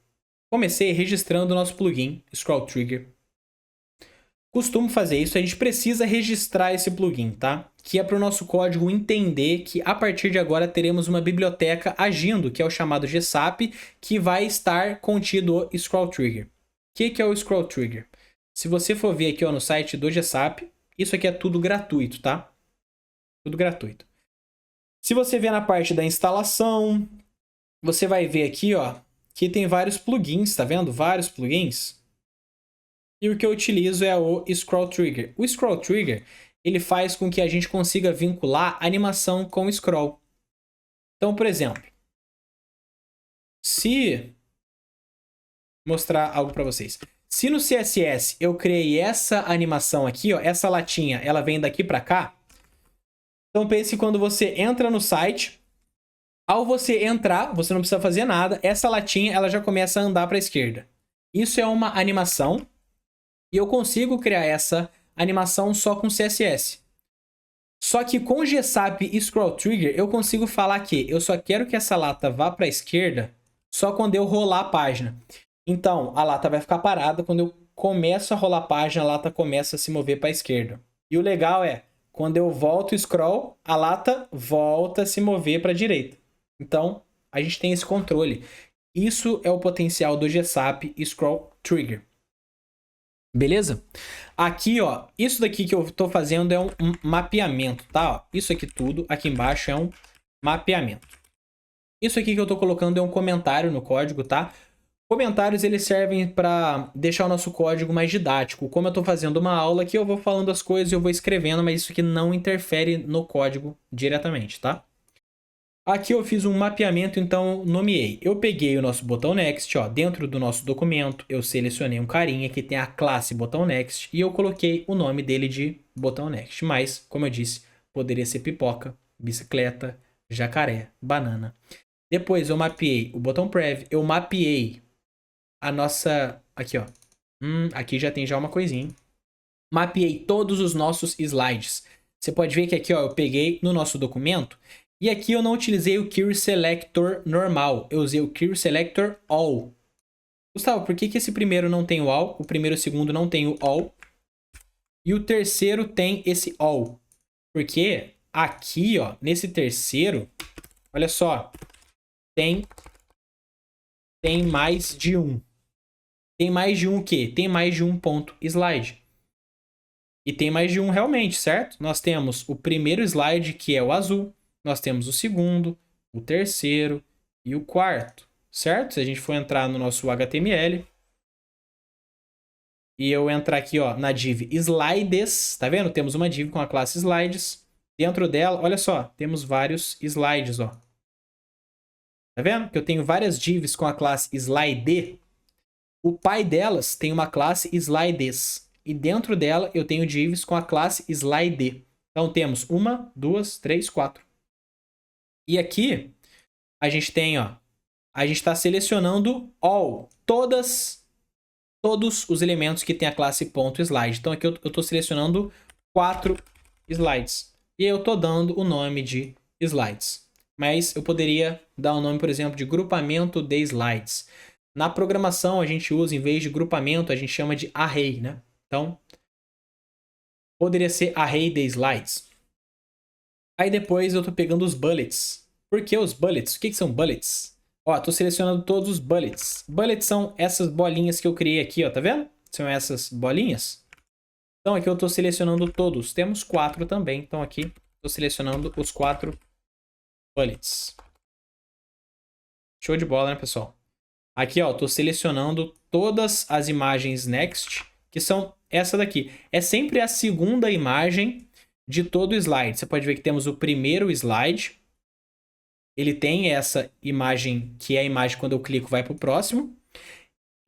Comecei registrando o nosso plugin, Scroll Trigger. Costumo fazer isso, a gente precisa registrar esse plugin, tá? Que é para o nosso código entender que a partir de agora teremos uma biblioteca agindo, que é o chamado GSAP, que vai estar contido o Scroll Trigger. O que é o Scroll Trigger? Se você for ver aqui, ó, no site do GSAP, isso aqui é tudo gratuito, tá? Tudo gratuito. Se você ver na parte da instalação, você vai ver aqui, ó, que tem vários plugins, tá vendo? Vários plugins. E o que eu utilizo é o Scroll Trigger. O Scroll Trigger, ele faz com que a gente consiga vincular animação com scroll. Então, por exemplo, se mostrar algo para vocês. Se no CSS eu criei essa animação aqui, ó, essa latinha, ela vem daqui para cá. Então pense que quando você entra no site, Ao você entrar, você não precisa fazer nada. Essa latinha, ela já começa a andar para a esquerda. Isso é uma animação. E eu consigo criar essa animação só com CSS. Só que com GSAP e Scroll Trigger, eu consigo falar que eu só quero que essa lata vá para a esquerda só quando eu rolar a página. Então, a lata vai ficar parada. Quando eu começo a rolar a página, a lata começa a se mover para a esquerda. E o legal é, quando eu volto o scroll, a lata volta a se mover para a direita. Então, a gente tem esse controle. Isso é o potencial do GSAP e Scroll Trigger. Beleza? Aqui, ó, isso daqui que eu tô fazendo é um mapeamento, tá? Ó, isso aqui tudo, aqui embaixo é um mapeamento. Isso aqui que eu tô colocando é um comentário no código, tá? Comentários, eles servem para deixar o nosso código mais didático. Como eu tô fazendo uma aula aqui, eu vou falando as coisas e eu vou escrevendo, mas isso aqui não interfere no código diretamente, tá? Aqui eu fiz um mapeamento, então nomeei. Eu peguei o nosso botão Next, ó, dentro do nosso documento, eu selecionei um carinha que tem a classe botão Next e eu coloquei o nome dele de botão Next. Mas, como eu disse, poderia ser pipoca, bicicleta, jacaré, banana. Depois eu mapeei o botão Prev, eu mapeei a nossa... Aqui, ó. Aqui já tem já uma coisinha. Mapeei todos os nossos slides. Você pode ver que aqui, ó, eu peguei no nosso documento. E aqui eu não utilizei o Query Selector normal. Eu usei o Query Selector All. Gustavo, por que esse primeiro não tem o All? O primeiro e o segundo não tem o All. E o terceiro tem esse All. Porque aqui, ó, nesse terceiro, olha só, tem mais de um. Tem mais de um o quê? Tem mais de um ponto slide. E tem mais de um realmente, certo? Nós temos o primeiro slide, que é o azul. Nós temos o segundo, o terceiro e o quarto, certo? Se a gente for entrar no nosso HTML e eu entrar aqui, ó, na div slides, tá vendo? Temos uma div com a classe slides. Dentro dela, olha só, temos vários slides, ó. Tá vendo? Que eu tenho várias divs com a classe slide. O pai delas tem uma classe slides. E dentro dela eu tenho divs com a classe slide. Então temos 1, 2, 3, 4. E aqui a gente tem, ó, a gente está selecionando all, todos os elementos que tem a classe .slide. Então aqui eu estou selecionando 4 slides. E eu estou dando o nome de slides. Mas eu poderia dar o nome, por exemplo, de grupamento de slides. Na programação a gente usa, em vez de grupamento, a gente chama de array, né? Então, poderia ser array de slides. Aí depois eu estou pegando os bullets. Por que os bullets? O que são bullets? Ó, estou selecionando todos os bullets. Bullets são essas bolinhas que eu criei aqui, ó, tá vendo? São essas bolinhas. Então aqui eu estou selecionando todos. Temos 4 também. Então aqui estou selecionando os 4 bullets. Show de bola, né, pessoal? Aqui, ó, estou selecionando todas as imagens next, que são essa daqui. É sempre a segunda imagem de todo o slide. Você pode ver que temos o primeiro slide. Ele tem essa imagem, que é a imagem quando eu clico vai para o próximo.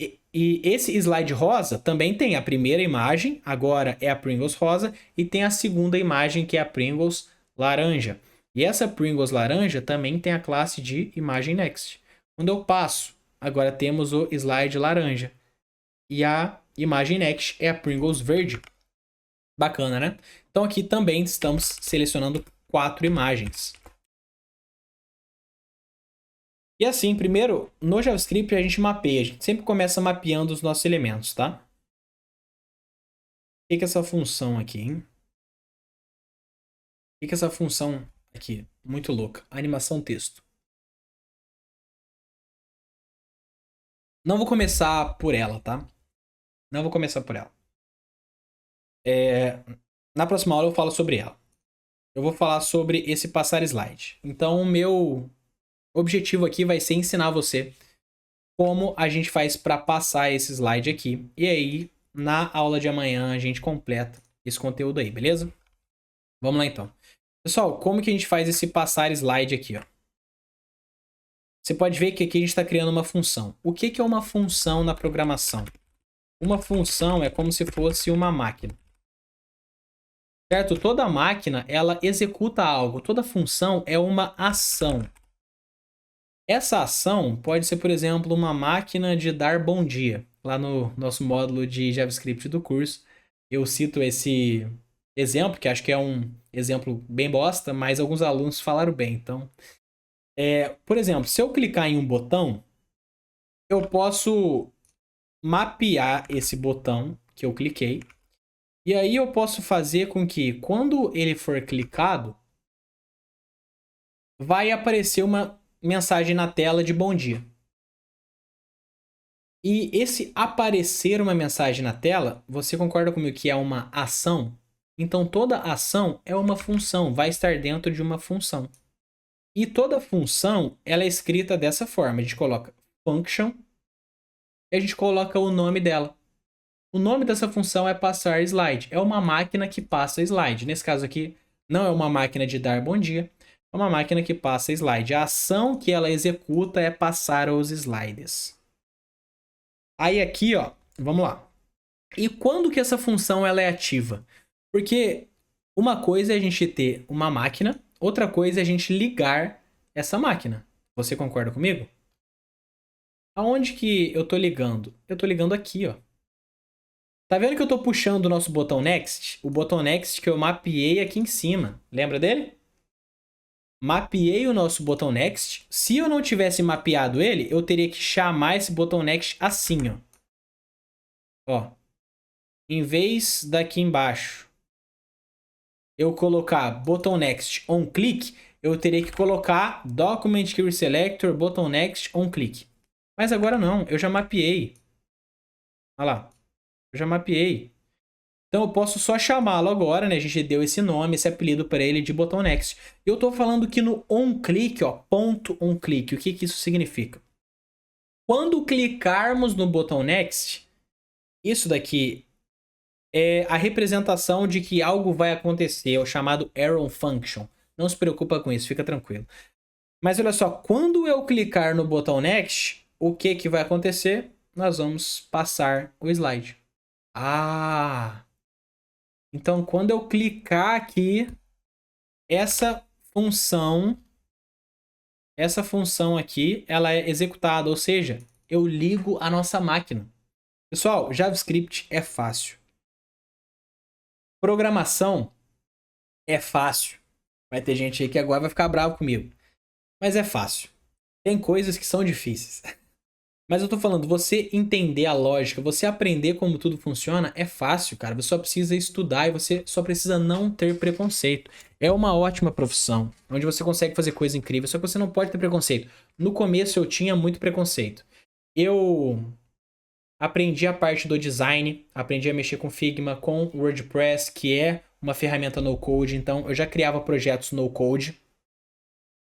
E esse slide rosa também tem a primeira imagem, agora é a Pringles rosa, e tem a segunda imagem, que é a Pringles laranja. E essa Pringles laranja também tem a classe de imagem next. Quando eu passo, agora temos o slide laranja. E a imagem next é a Pringles verde. Bacana, né? Então aqui também estamos selecionando 4 imagens. E assim, primeiro, no JavaScript a gente mapeia. A gente sempre começa mapeando os nossos elementos, tá? O que é essa função aqui, hein? O que é essa função aqui? Muito louca. Animação texto. Não vou começar por ela, tá? Não vou começar por ela. Na próxima aula eu falo sobre ela. Eu vou falar sobre esse passar slide. Então, o meu objetivo aqui vai ser ensinar você como a gente faz para passar esse slide aqui. E aí, na aula de amanhã, a gente completa esse conteúdo aí, beleza? Vamos lá, então. Pessoal, como que a gente faz esse passar slide aqui, ó? Você pode ver que aqui a gente está criando uma função. O que é uma função na programação? Uma função é como se fosse uma máquina. Certo? Toda máquina, ela executa algo. Toda função é uma ação. Essa ação pode ser, por exemplo, uma máquina de dar bom dia. Lá no nosso módulo de JavaScript do curso, eu cito esse exemplo, que acho que é um exemplo bem bosta, mas alguns alunos falaram bem. Então, por exemplo, se eu clicar em um botão, eu posso mapear esse botão que eu cliquei. E aí eu posso fazer com que, quando ele for clicado, vai aparecer uma mensagem na tela de bom dia. E esse aparecer uma mensagem na tela, você concorda comigo que é uma ação? Então toda ação é uma função, vai estar dentro de uma função. E toda função, ela é escrita dessa forma. A gente coloca function e a gente coloca o nome dela. O nome dessa função é passar slide. É uma máquina que passa slide. Nesse caso aqui, não é uma máquina de dar bom dia, é uma máquina que passa slide. A ação que ela executa é passar os slides. Aí aqui, ó, vamos lá. E quando que essa função ela é ativa? Porque uma coisa é a gente ter uma máquina, outra coisa é a gente ligar essa máquina. Você concorda comigo? Aonde que eu tô ligando? Eu tô ligando aqui, ó. Tá vendo que eu tô puxando o nosso botão Next? O botão Next que eu mapeei aqui em cima. Lembra dele? Mapeei o nosso botão Next. Se eu não tivesse mapeado ele, eu teria que chamar esse botão Next assim, ó. Ó. Em vez daqui embaixo eu colocar botão Next on click, eu teria que colocar Document Query Selector, botão Next on click. Mas agora não, eu já mapeei. Olha lá. Eu já mapeei. Então eu posso só chamá-lo agora, né? A gente deu esse nome, esse apelido para ele de botão Next. Eu tô falando que no onClick, ó, ponto onClick, o que que isso significa? Quando clicarmos no botão Next, isso daqui é a representação de que algo vai acontecer, é o chamado arrow function. Não se preocupa com isso, fica tranquilo. Mas olha só, quando eu clicar no botão Next, o que que vai acontecer? Nós vamos passar o slide. Ah! Então, quando eu clicar aqui, essa função aqui, ela é executada, ou seja, eu ligo a nossa máquina. Pessoal, JavaScript é fácil. Programação é fácil. Vai ter gente aí que agora vai ficar bravo comigo. Mas é fácil. Tem coisas que são difíceis. Mas eu tô falando, você entender a lógica, você aprender como tudo funciona, é fácil, cara. Você só precisa estudar e você só precisa não ter preconceito. É uma ótima profissão, onde você consegue fazer coisas incríveis, só que você não pode ter preconceito. No começo eu tinha muito preconceito. Eu aprendi a parte do design, aprendi a mexer com Figma, com WordPress, que é uma ferramenta no-code, então eu já criava projetos no-code.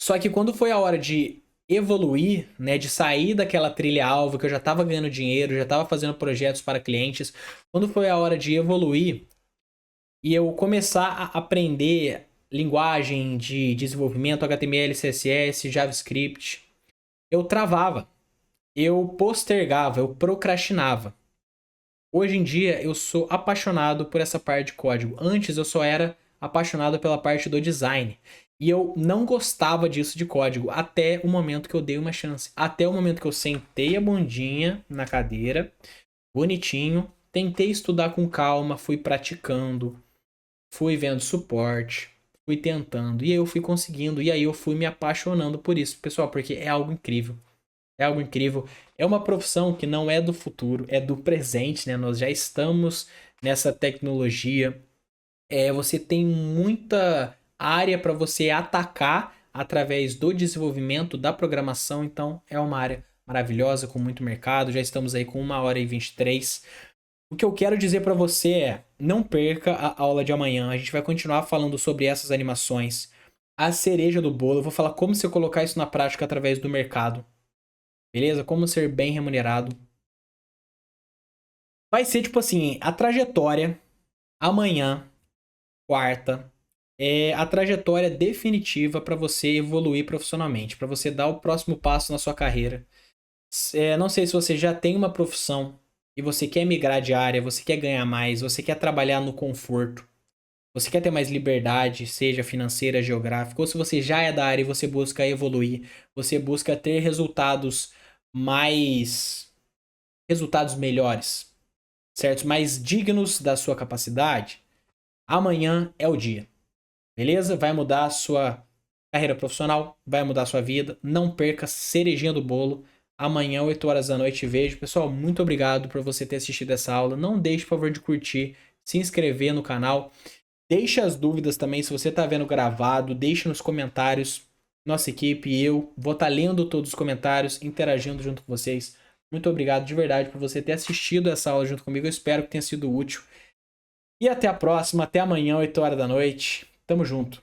Só que quando foi a hora de evoluir, né, de sair daquela trilha-alvo que eu já estava ganhando dinheiro, já estava fazendo projetos para clientes, quando foi a hora de evoluir e eu começar a aprender linguagem de desenvolvimento, HTML, CSS, JavaScript, eu travava, eu postergava, eu procrastinava. Hoje em dia eu sou apaixonado por essa parte de código. Antes eu só era apaixonado pela parte do design. E eu não gostava disso de código até o momento que eu dei uma chance. Até o momento que eu sentei a bundinha na cadeira, bonitinho, tentei estudar com calma, fui praticando, fui vendo suporte, fui tentando. E aí eu fui conseguindo. E aí eu fui me apaixonando por isso, pessoal, porque é algo incrível. É algo incrível. É uma profissão que não é do futuro, é do presente, né? Nós já estamos nessa tecnologia. Você tem muita área para você atacar através do desenvolvimento da programação. Então, é uma área maravilhosa, com muito mercado. Já estamos aí com 1h23. O que eu quero dizer para você é, não perca a aula de amanhã. A gente vai continuar falando sobre essas animações. A cereja do bolo. Eu vou falar como você colocar isso na prática através do mercado. Beleza? Como ser bem remunerado. Vai ser tipo assim, a trajetória amanhã, quarta, é a trajetória definitiva para você evoluir profissionalmente, para você dar o próximo passo na sua carreira. Não sei se você já tem uma profissão e você quer migrar de área, você quer ganhar mais, você quer trabalhar no conforto. Você quer ter mais liberdade, seja financeira, geográfica, ou se você já é da área e você busca evoluir, você busca ter resultados melhores, certo? Mais dignos da sua capacidade, amanhã é o dia. Beleza? Vai mudar a sua carreira profissional, vai mudar a sua vida. Não perca, cerejinha do bolo. Amanhã, 8 horas da noite, vejo. Pessoal, muito obrigado por você ter assistido essa aula. Não deixe, por favor, de curtir, se inscrever no canal. Deixe as dúvidas também, se você está vendo gravado, deixe nos comentários. Nossa equipe e eu vou estar lendo todos os comentários, interagindo junto com vocês. Muito obrigado de verdade por você ter assistido essa aula junto comigo. Eu espero que tenha sido útil. E até a próxima, até amanhã, 8 horas da noite. Tamo junto.